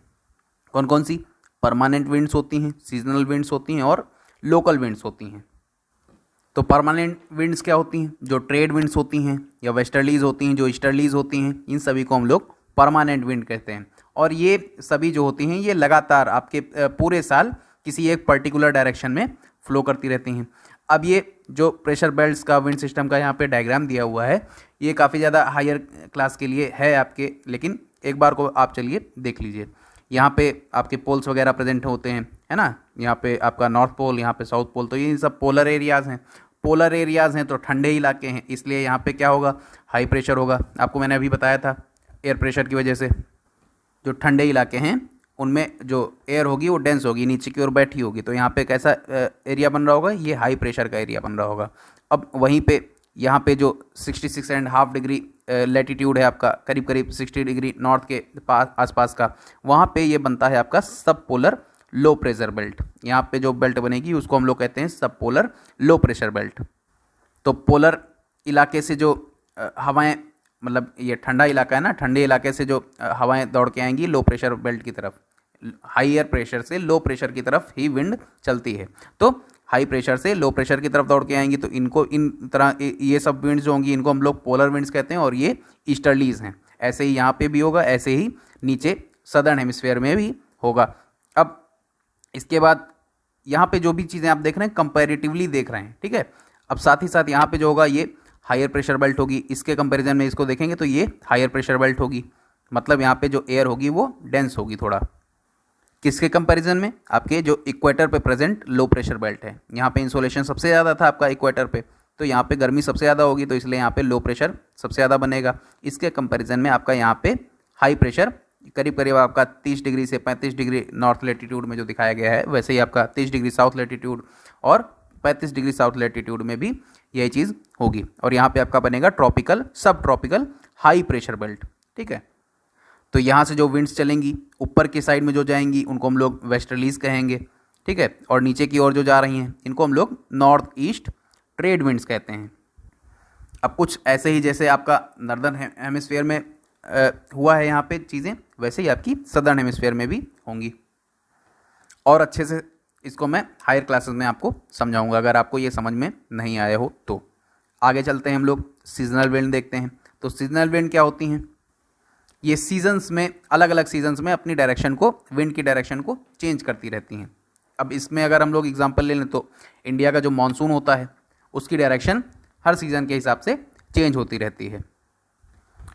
कौन कौन सी? परमानेंट विंड्स होती हैं, सीजनल विंड्स होती हैं और लोकल विंड्स होती हैं। तो परमानेंट विंड्स क्या होती हैं? जो ट्रेड विंड्स होती हैं या वेस्टर्लीज होती हैं, जो ईस्टर्लीज होती हैं, इन सभी को हम लोग परमानेंट विंड कहते हैं। और ये सभी जो होती हैं ये लगातार आपके पूरे साल किसी एक पर्टिकुलर डायरेक्शन में फ्लो करती रहती हैं। अब ये जो प्रेशर बेल्ट्स का विंड सिस्टम का यहाँ पे डायग्राम दिया हुआ है, ये काफ़ी ज़्यादा हायर क्लास के लिए है आपके, लेकिन एक बार को आप चलिए देख लीजिए। यहाँ पे आपके पोल्स वगैरह प्रेजेंट होते हैं, है ना। यहाँ पे आपका नॉर्थ पोल, यहाँ पे साउथ पोल, तो ये सब पोलर एरियाज़ हैं। पोलर एरियाज़ हैं तो ठंडे इलाके हैं, इसलिए यहाँ पे क्या होगा? हाई प्रेशर होगा। आपको मैंने अभी बताया था एयर प्रेशर की वजह से जो ठंडे इलाके हैं उनमें जो एयर होगी वो डेंस होगी, नीचे की ओर बैठी होगी, तो यहाँ पे कैसा एरिया बन रहा होगा? ये हाई प्रेशर का एरिया बन रहा होगा। अब वहीं पे यहाँ पे जो 66.5 डिग्री लैटिट्यूड है आपका, करीब करीब 60 डिग्री नॉर्थ के पास आसपास का, वहाँ पे ये बनता है आपका सब पोलर लो प्रेशर बेल्ट। यहाँ पे जो बेल्ट बनेगी उसको हम लोग कहते हैं सब पोलर लो प्रेशर बेल्ट। तो पोलर इलाके से जो हवाएं, मतलब ये ठंडा इलाका है ना, ठंडे इलाके से जो हवाएं दौड़ के आएंगी लो प्रेशर बेल्ट की तरफ, हाईयर प्रेशर से लो प्रेशर की तरफ ही विंड चलती है। तो हाई प्रेशर से लो प्रेशर की तरफ दौड़ के आएंगी, तो इनको इन तरह ये सब विंड्स जो होंगी इनको हम लोग पोलर विंड्स कहते हैं, और ये ईस्टर्लीज हैं। ऐसे ही यहाँ पे भी होगा, ऐसे ही नीचे सदर्न हेमिस्फीयर में भी होगा। अब इसके बाद यहाँ पे जो भी चीज़ें आप देख रहे हैं कंपैरेटिवली देख रहे हैं, ठीक है। अब साथ ही साथ यहाँ पे जो होगा ये हायर प्रेशर बेल्ट होगी, इसके कंपैरिजन में इसको देखेंगे तो ये हायर प्रेशर बेल्ट होगी, मतलब यहाँ पे जो एयर होगी वो डेंस होगी थोड़ा। किसके कंपैरिजन में? आपके जो इक्वेटर पे प्रेजेंट लो प्रेशर बेल्ट है, यहाँ पे इंसोलेशन सबसे ज़्यादा था आपका इक्वेटर पे, तो यहाँ पे गर्मी सबसे ज़्यादा होगी, तो इसलिए यहाँ पे लो प्रेशर सबसे ज़्यादा बनेगा। इसके कंपैरिजन में आपका यहाँ पे हाई प्रेशर करीब करीब आपका 30 डिग्री से 35 डिग्री नॉर्थ लेटीट्यूड में जो दिखाया गया है, वैसे ही आपका 30 डिग्री साउथ लेटीट्यूड और 35 डिग्री साउथ लेटीट्यूड में भी यही चीज़ होगी। और यहाँ पे आपका बनेगा ट्रॉपिकल सब ट्रॉपिकल हाई प्रेशर बेल्ट, ठीक है। तो यहाँ से जो विंड्स चलेंगी ऊपर की साइड में जो जाएंगी उनको हम लोग वेस्टर्लीज कहेंगे, ठीक है। और नीचे की ओर जो जा रही हैं इनको हम लोग नॉर्थ ईस्ट ट्रेड विंड्स कहते हैं। अब कुछ ऐसे ही जैसे आपका नॉर्दर्न हेमिस्फीयर में हुआ है यहाँ पे चीज़ें, वैसे ही आपकी सदर्न हेमिस्फीयर में भी होंगी। और अच्छे से इसको मैं हायर क्लासेस में आपको समझाऊंगा अगर आपको ये समझ में नहीं आया हो तो। आगे चलते हैं हम लोग सीजनल विंड देखते हैं। तो सीजनल विंड क्या होती हैं? ये सीजन्स में, अलग अलग सीजन्स में अपनी डायरेक्शन को, विंड की डायरेक्शन को चेंज करती रहती हैं। अब इसमें अगर हम लोग एग्जांपल ले लें तो इंडिया का जो मानसून होता है उसकी डायरेक्शन हर सीज़न के हिसाब से चेंज होती रहती है।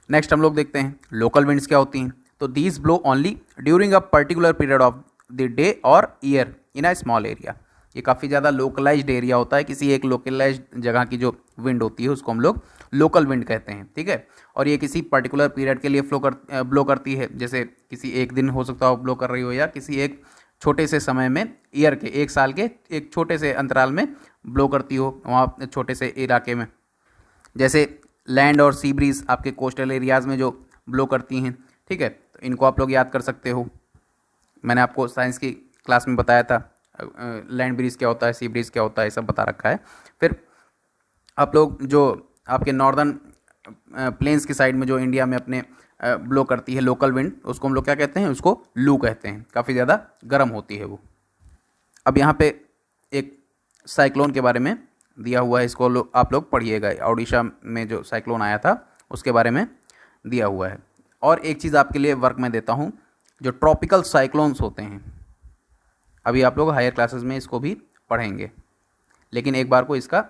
नेक्स्ट हम लोग देखते हैं लोकल विंड्स क्या होती हैं। तो these blow only during a particular period of the day और year in a small area. ये काफ़ी ज़्यादा लोकलाइज्ड एरिया होता है, किसी एक लोकलाइज्ड जगह की जो विंड होती है उसको हम लोग लोकल विंड कहते हैं, ठीक है। और ये किसी पर्टिकुलर पीरियड के लिए ब्लो करती है, जैसे किसी एक दिन हो सकता हो ब्लो कर रही हो, या किसी एक छोटे से समय में, ईयर के, एक साल के एक छोटे से अंतराल में ब्लो करती हो वहाँ छोटे से इलाके में। जैसे लैंड और सी ब्रीज आपके कोस्टल एरियाज़ में जो ब्लो करती हैं, ठीक है। तो इनको आप लोग याद कर सकते हो, मैंने आपको साइंस की क्लास में बताया था लैंड ब्रीज क्या होता है, सी ब्रीज क्या होता है, सब बता रखा है। फिर आप लोग जो आपके नॉर्दर्न प्लेन्स की साइड में जो इंडिया में अपने ब्लो करती है लोकल विंड, उसको हम लोग क्या कहते हैं, उसको लू कहते हैं। काफ़ी ज़्यादा गर्म होती है वो। अब यहाँ पे एक साइक्लोन के बारे में दिया हुआ है, इसको आप लोग पढ़िएगा। ओडिशा में जो साइक्लोन आया था उसके बारे में दिया हुआ है। और एक चीज़ आपके लिए वर्क में देता हूँ, जो ट्रॉपिकल साइक्लोन्स होते हैं, अभी आप लोग हायर क्लासेस में इसको भी पढ़ेंगे, लेकिन एक बार को इसका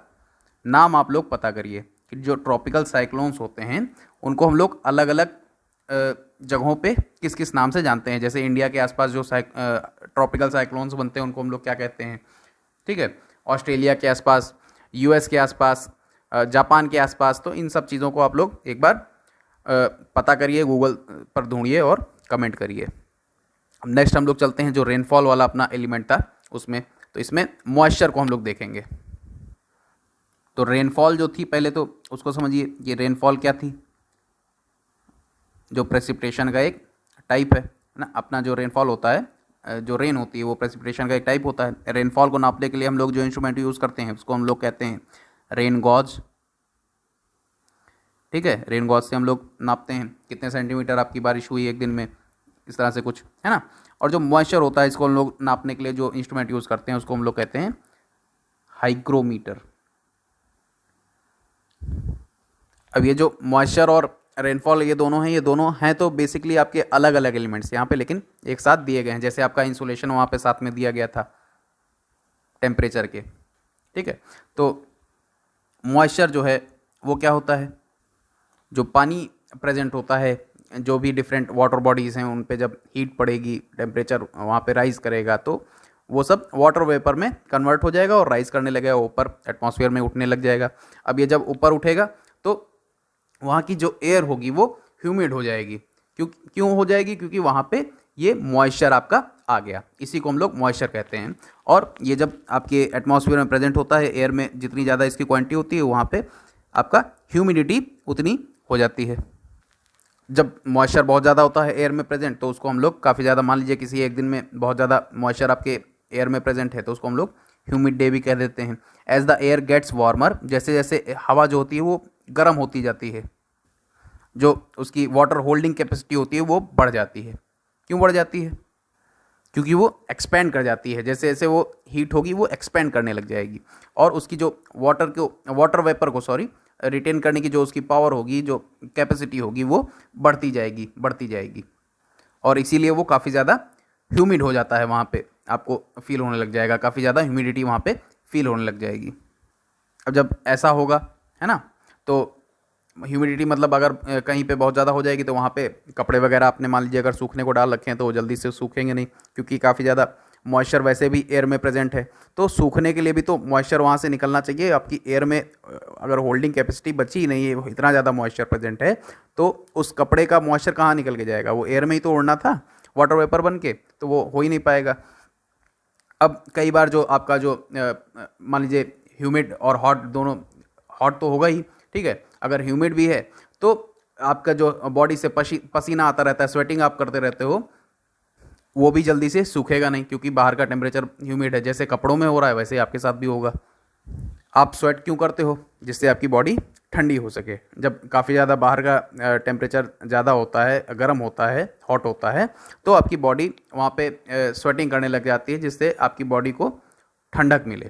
नाम आप लोग पता करिए कि जो ट्रॉपिकल साइक्लोन्स होते हैं उनको हम लोग अलग अलग जगहों पे किस किस नाम से जानते हैं। जैसे इंडिया के आसपास जो ट्रॉपिकल साइक्लोन्स बनते हैं उनको हम लोग क्या कहते हैं, ठीक है। ऑस्ट्रेलिया के आसपास, यूएस के आसपास, जापान के आसपास, तो इन सब चीज़ों को आप लोग एक बार पता करिए, गूगल पर ढूंढिए और कमेंट करिए। नेक्स्ट हम लोग चलते हैं जो रेनफॉल वाला अपना एलिमेंट था उसमें। तो इसमें मॉइस्चर को हम लोग देखेंगे। तो रेनफॉल जो थी, पहले तो उसको समझिए, ये रेनफॉल क्या थी, जो प्रेसिपिटेशन का एक टाइप है ना। अपना जो रेनफॉल होता है, जो रेन होती है वो प्रेसिपिटेशन का एक टाइप होता है। रेनफॉल को नापने के लिए हम लोग जो इंस्ट्रूमेंट यूज़ करते हैं उसको हम लोग कहते हैं रेन गॉज, ठीक है। रेन गॉज से हम लोग नापते हैं कितने सेंटीमीटर आपकी बारिश हुई एक दिन में, इस तरह से कुछ है ना। और जो मॉइस्चर होता है, इसको हम लोग नापने के लिए जो इंस्ट्रूमेंट यूज़ करते हैं उसको हम लोग कहते हैं हाइग्रोमीटर। अब ये जो मॉइस्चर और रेनफॉल ये दोनों हैं तो बेसिकली आपके अलग अलग एलिमेंट्स यहाँ पे, लेकिन एक साथ दिए गए हैं। जैसे आपका इंसुलेशन वहाँ पे साथ में दिया गया था टेम्परेचर के, ठीक है। तो मॉइस्चर जो है वो क्या होता है, जो पानी प्रेजेंट होता है, जो भी डिफरेंट वाटर बॉडीज़ हैं उन पे जब हीट पड़ेगी, टेम्परेचर वहाँ पे राइज़ करेगा, तो वो सब वाटर वेपर में कन्वर्ट हो जाएगा और राइज़ करने लगेगा, ऊपर एटमॉस्फेयर में उठने लग जाएगा। अब ये जब ऊपर उठेगा तो वहाँ की जो एयर होगी वो ह्यूमिड हो जाएगी। क्यों हो जाएगी? क्योंकि वहाँ पे ये मॉइस्चर आपका आ गया, इसी को हम लोग मॉइस्चर कहते हैं। और ये जब आपके एटमॉस्फेयर में प्रेजेंट होता है, एयर में जितनी ज़्यादा इसकी क्वांटिटी होती है वहाँ पे आपका ह्यूमिडिटी उतनी हो जाती है। जब मॉइस्चर बहुत ज़्यादा होता है एयर में प्रेजेंट, तो उसको हम लोग काफ़ी ज़्यादा, मान लीजिए किसी एक दिन में बहुत ज़्यादा मॉइस्चर आपके एयर में प्रेजेंट है तो उसको हम लोग ह्यूमिड डे भी कह देते हैं। As the air gets warmer, जैसे जैसे हवा जो होती है वो गर्म होती जाती है, जो उसकी वाटर होल्डिंग कैपेसिटी होती है वो बढ़ जाती है। क्यों बढ़ जाती है? क्योंकि वो एक्सपेंड कर जाती है। जैसे जैसे वो हीट होगी वो एक्सपेंड करने लग जाएगी, और उसकी जो वाटर वेपर को रिटेन करने की जो उसकी पावर होगी, जो कैपेसिटी होगी, वो बढ़ती जाएगी। और इसीलिए वो काफ़ी ज़्यादा ह्यूमिड हो जाता है, वहाँ पे आपको फील होने लग जाएगा, काफ़ी ज़्यादा ह्यूमिडिटी वहाँ पे फील होने लग जाएगी। अब जब ऐसा होगा, है ना, तो ह्यूमिडिटी मतलब अगर कहीं पे बहुत ज़्यादा हो जाएगी तो वहाँ पे कपड़े वगैरह आपने मान लीजिए अगर सूखने को डाल रखे हैं तो वो जल्दी से सूखेंगे नहीं, क्योंकि काफ़ी ज़्यादा मॉइस्चर वैसे भी एयर में प्रेजेंट है। तो सूखने के लिए भी तो मॉइस्चर वहाँ से निकलना चाहिए। आपकी एयर में अगर होल्डिंग कैपेसिटी बची ही नहीं है, इतना ज़्यादा मॉइस्चर प्रेजेंट है, तो उस कपड़े का मॉइस्चर कहाँ निकल के जाएगा? वो एयर में ही तो उड़ना था वाटर वेपर बन के, तो वो हो ही नहीं पाएगा। अब कई बार जो आपका जो मान लीजिए ह्यूमिड और हॉट दोनों, हॉट तो होगा ही, ठीक है, अगर ह्यूमिड भी है तो आपका जो बॉडी से पसीना आता रहता है, स्वेटिंग आप करते रहते हो, वो भी जल्दी से सूखेगा नहीं, क्योंकि बाहर का टेम्परेचर ह्यूमिड है। जैसे कपड़ों में हो रहा है वैसे आपके साथ भी होगा। आप स्वेट क्यों करते हो? जिससे आपकी बॉडी ठंडी हो सके। जब काफ़ी ज़्यादा बाहर का टेम्परेचर ज़्यादा होता है, गर्म होता है, हॉट होता है, तो आपकी बॉडी वहाँ पे स्वेटिंग करने लग जाती है, जिससे आपकी बॉडी को ठंडक मिले।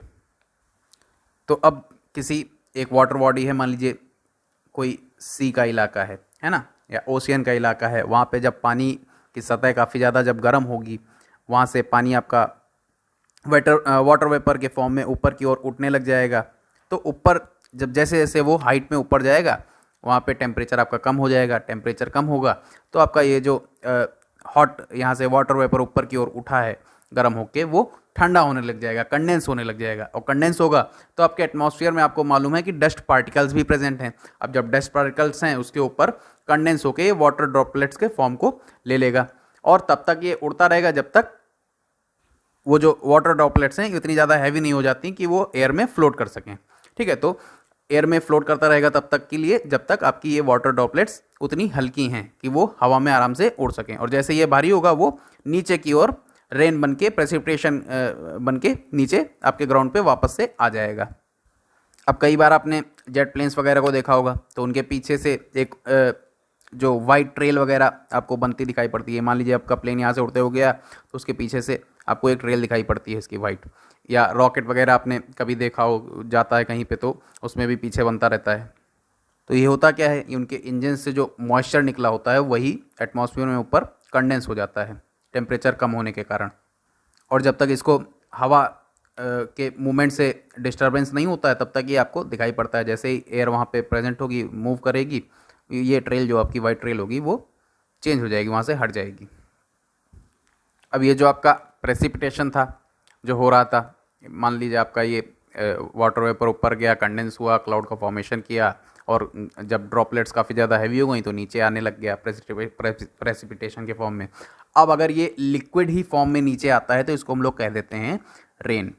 तो अब किसी एक वाटर बॉडी है, मान लीजिए कोई सी का इलाका है ना, या ओशियन का इलाका है, वहाँ पे जब पानी की सतह काफ़ी ज़्यादा जब गर्म होगी, वहाँ से पानी आपका वाटर वेपर के फॉर्म में ऊपर की ओर उठने लग जाएगा। तो ऊपर जब जैसे जैसे वो हाइट में ऊपर जाएगा, वहाँ पे टेम्परेचर आपका कम हो जाएगा। टेम्परेचर कम होगा तो आपका ये जो हॉट यहाँ से वाटर वेपर ऊपर की ओर उठा है गर्म होके, वो ठंडा होने लग जाएगा, कंडेंस होने लग जाएगा। और कंडेंस होगा तो आपके एटमॉस्फेयर में आपको मालूम है कि डस्ट पार्टिकल्स भी प्रेजेंट हैं। अब जब डस्ट पार्टिकल्स हैं उसके ऊपर कंडेंस होके ये वाटर ड्रॉपलेट्स के फॉर्म को ले लेगा, और तब तक ये उड़ता रहेगा जब तक वो जो वाटर ड्रॉपलेट्स हैं इतनी ज़्यादा हैवी नहीं हो जाती कि वो एयर में फ्लोट कर सकें। ठीक है, तो एयर में फ्लोट करता रहेगा तब तक के लिए जब तक आपकी ये वाटर ड्रॉपलेट्स उतनी हल्की हैं कि वो हवा में आराम से उड़ सकें। और जैसे ये भारी होगा वो नीचे की ओर रेन बन के, प्रेसिपिटेशन बन के नीचे आपके ग्राउंड पे वापस से आ जाएगा। अब कई बार आपने जेट प्लेन्स वगैरह को देखा होगा तो उनके पीछे से एक जो वाइट ट्रेल वगैरह आपको बनती दिखाई पड़ती है। मान लीजिए आपका प्लेन यहाँ से उड़ते हो गया तो उसके पीछे से आपको एक ट्रेल दिखाई पड़ती है इसकी वाइट। या रॉकेट वगैरह आपने कभी देखा हो, जाता है कहीं पे तो उसमें भी पीछे बनता रहता है। तो ये होता क्या है, ये उनके इंजन से जो मॉइस्चर निकला होता है वही एटमॉस्फेयर में ऊपर कंडेंस हो जाता है टेम्परेचर कम होने के कारण। और जब तक इसको हवा के मूवमेंट से डिस्टर्बेंस नहीं होता है तब तक ये आपको दिखाई पड़ता है। जैसे ही एयर वहाँ पे प्रेजेंट होगी, मूव करेगी, ये ट्रेल जो आपकी वाइट ट्रेल होगी वो चेंज हो जाएगी, वहाँ से हट जाएगी। अब ये जो आपका प्रेसिपिटेशन था जो हो रहा था, मान लीजिए आपका ये वाटर वेपर ऊपर गया, कंडेंस हुआ, क्लाउड का फॉर्मेशन किया, और जब ड्रॉपलेट्स काफ़ी ज़्यादा हैवी हो गई तो नीचे आने लग गया प्रेसिपिटेशन के फॉर्म में। अब अगर ये लिक्विड ही फॉर्म में नीचे आता है तो इसको हम लोग कह देते हैं रेन।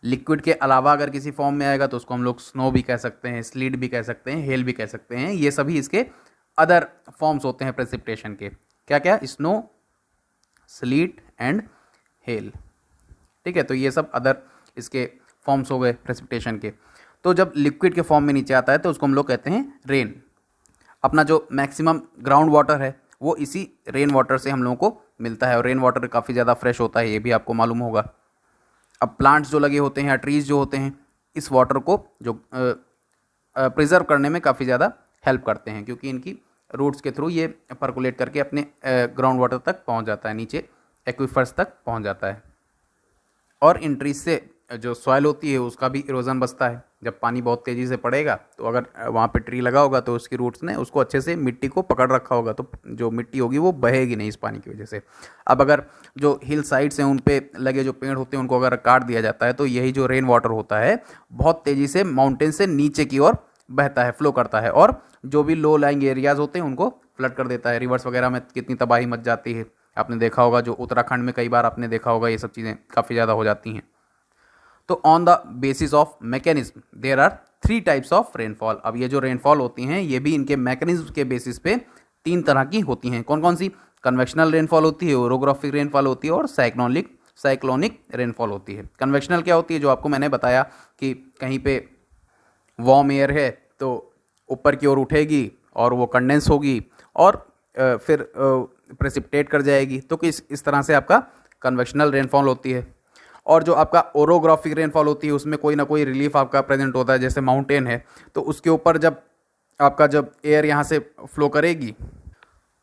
लिक्विड के अलावा अगर किसी फॉर्म में आएगा तो उसको हम लोग स्नो भी कह सकते हैं, स्लीड भी कह सकते हैं, हेल भी कह सकते हैं। ये सभी इसके अदर फॉर्म्स होते हैं प्रेसिपिटेशन के। क्या क्या? Snow, slit and hell. ठीक है, तो ये सब अदर इसके फॉर्म्स हो गए प्रेसिपिटेशन के। तो जब लिक्विड के फॉर्म में नीचे आता है तो उसको हम लोग कहते हैं रेन। अपना जो मैक्सिमम ग्राउंड वाटर है वो इसी रेन वाटर से हम लोगों को मिलता है, और रेन वाटर काफ़ी ज़्यादा फ्रेश होता है, ये भी आपको मालूम होगा। अब प्लांट्स जो लगे होते हैं या ट्रीज़ जो होते हैं इस वाटर को जो प्रिजर्व करने में काफ़ी ज़्यादा हेल्प करते हैं, क्योंकि इनकी रूट्स के थ्रू ये पर्कुलेट करके अपने ग्राउंड वाटर तक पहुंच जाता है, नीचे एक्वीफर्स तक पहुंच जाता है। और इन ट्रीज से जो सॉइल होती है उसका भी इरोजन बचता है। जब पानी बहुत तेज़ी से पड़ेगा तो अगर वहाँ पे ट्री लगा होगा तो उसकी रूट्स ने उसको अच्छे से मिट्टी को पकड़ रखा होगा, तो जो मिट्टी होगी वो बहेगी नहीं इस पानी की वजह से। अब अगर जो हिल साइड्स हैं उन पे लगे जो पेड़ होते हैं उनको अगर काट दिया जाता है तो यही जो रेन वाटर होता है बहुत तेज़ी से माउंटेन से नीचे की ओर बहता है, फ्लो करता है, और जो भी लो लाइंग एरियाज होते हैं उनको फ्लड कर देता है। रिवर्स वगैरह में कितनी तबाही मच जाती है आपने देखा होगा, जो उत्तराखंड में कई बार आपने देखा होगा, ये सब चीज़ें काफ़ी ज़्यादा हो जाती हैं। तो on the basis of mechanism there are 3 types of rainfall. अब ये जो रेनफॉल होती हैं ये भी इनके मैकेनिज्म के बेसिस पे 3 तरह की होती हैं। कौन कौन सी? कन्वेक्शनल रेनफॉल होती है, ओरोग्राफिक रेनफॉल होती है, और साइक्लोनिक रेनफॉल होती है। कन्वेक्शनल क्या होती है? जो आपको मैंने बताया कि कहीं पे वार्म एयर है तो ऊपर की ओर उठेगी और वो कंडेंस होगी और फिर प्रेसिपिटेट कर जाएगी, तो इस तरह से आपका कन्वेक्शनल रेनफॉल होती है। और जो आपका ओरोग्राफिक रेनफॉल होती है उसमें कोई ना कोई रिलीफ आपका प्रेजेंट होता है। जैसे माउंटेन है तो उसके ऊपर जब एयर यहाँ से फ्लो करेगी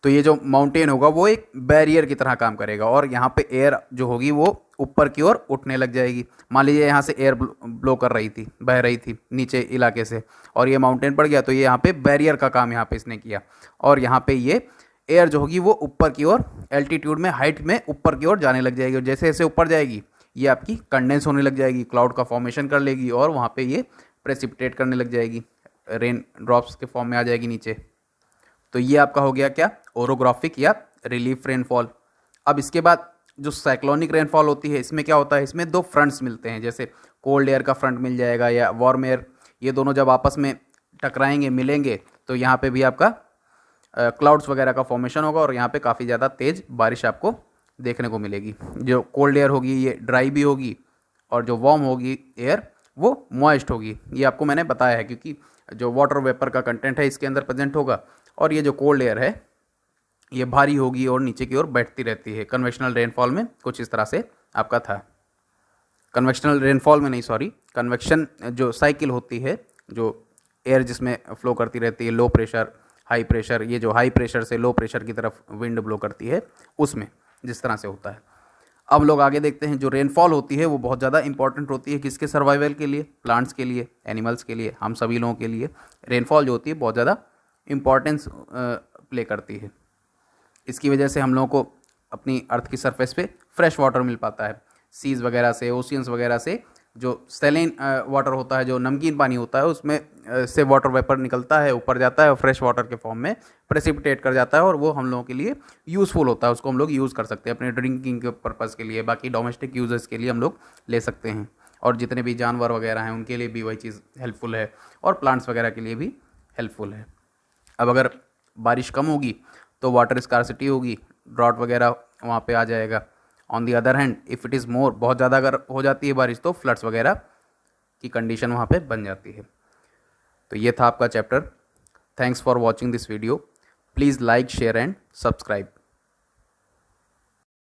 तो ये जो माउंटेन होगा वो एक बैरियर की तरह काम करेगा, और यहाँ पे एयर जो होगी वो ऊपर की ओर उठने लग जाएगी। मान लीजिए यहाँ से एयर ब्लो कर रही थी, बह रही थी नीचे इलाके से, और ये माउंटेन पड़ गया तो ये यहाँ पे बैरियर का काम यहाँ पे इसने किया, और यहाँ पे ये एयर जो होगी वो ऊपर की ओर एल्टीट्यूड में, हाइट में ऊपर की ओर जाने लग जाएगी। और जैसे जैसे ऊपर जाएगी ये आपकी कंडेंस होने लग जाएगी, क्लाउड का फॉर्मेशन कर लेगी, और वहाँ पे ये प्रेसिपिटेट करने लग जाएगी, रेन ड्रॉप्स के फॉर्म में आ जाएगी नीचे। तो ये आपका हो गया क्या? ओरोग्राफिक या रिलीफ रेनफॉल। अब इसके बाद जो साइक्लोनिक रेनफॉल होती है इसमें क्या होता है? इसमें 2 फ्रंट्स मिलते हैं, जैसे कोल्ड एयर का फ्रंट मिल जाएगा या वार्म एयर, ये दोनों जब आपस में टकराएंगे, मिलेंगे, तो यहाँ पे भी आपका क्लाउड्स वगैरह का फॉर्मेशन होगा, और यहाँ पे काफ़ी ज़्यादा तेज़ बारिश आपको देखने को मिलेगी। जो कोल्ड एयर होगी ये ड्राई भी होगी, और जो वार्म होगी एयर वो मॉइस्ट होगी। ये आपको मैंने बताया है क्योंकि जो वाटर वेपर का कंटेंट है इसके अंदर प्रेजेंट होगा, और ये जो कोल्ड एयर है ये भारी होगी और नीचे की ओर बैठती रहती है। कन्वेक्शनल रेनफॉल में कुछ इस तरह से आपका था। कन्वेक्शनल रेनफॉल में नहीं, सॉरी, कन्वेक्शन जो साइकिल होती है, जो एयर जिसमें फ्लो करती रहती है, लो प्रेशर हाई प्रेशर, ये जो हाई प्रेशर से लो प्रेशर की तरफ विंड ब्लो करती है उसमें जिस तरह से होता है। अब लोग आगे देखते हैं, जो रेनफॉल होती है वो बहुत ज़्यादा इंपॉर्टेंट होती है किसके सर्वाइवल के लिए, प्लांट्स के लिए, एनिमल्स के लिए, हम सभी लोगों के लिए रेनफॉल जो होती है बहुत ज़्यादा इंपॉर्टेंस प्ले करती है। इसकी वजह से हम लोगों को अपनी अर्थ की सरफेस पे फ्रेश वाटर मिल पाता है, सीज वगैरह से, ओशियंस वगैरह से जो सेलेन वाटर होता है, जो नमकीन पानी होता है, उसमें से वाटर वेपर निकलता है, ऊपर जाता है और फ्रेश वाटर के फॉर्म में प्रेसिपिटेट कर जाता है और वो हम लोगों के लिए यूज़फुल होता है। उसको हम लोग यूज़ कर सकते हैं अपने ड्रिंकिंग के पर्पज़ के लिए, बाकी डोमेस्टिक यूजेस के लिए हम लोग ले सकते हैं, और जितने भी जानवर वगैरह हैं उनके लिए भी वही चीज़ हेल्पफुल है, और प्लांट्स वगैरह के लिए भी हेल्पफुल है। अब अगर बारिश कम होगी तो वाटर स्कार्सिटी होगी, ड्रॉट वगैरह वहाँ पे आ जाएगा। On the other hand if it is more, बहुत ज़्यादा अगर हो जाती है बारिश तो फ्लड्स वगैरह की कंडीशन वहाँ पे बन जाती है। तो ये था आपका chapter. Thanks for watching this video. Please like, share and subscribe.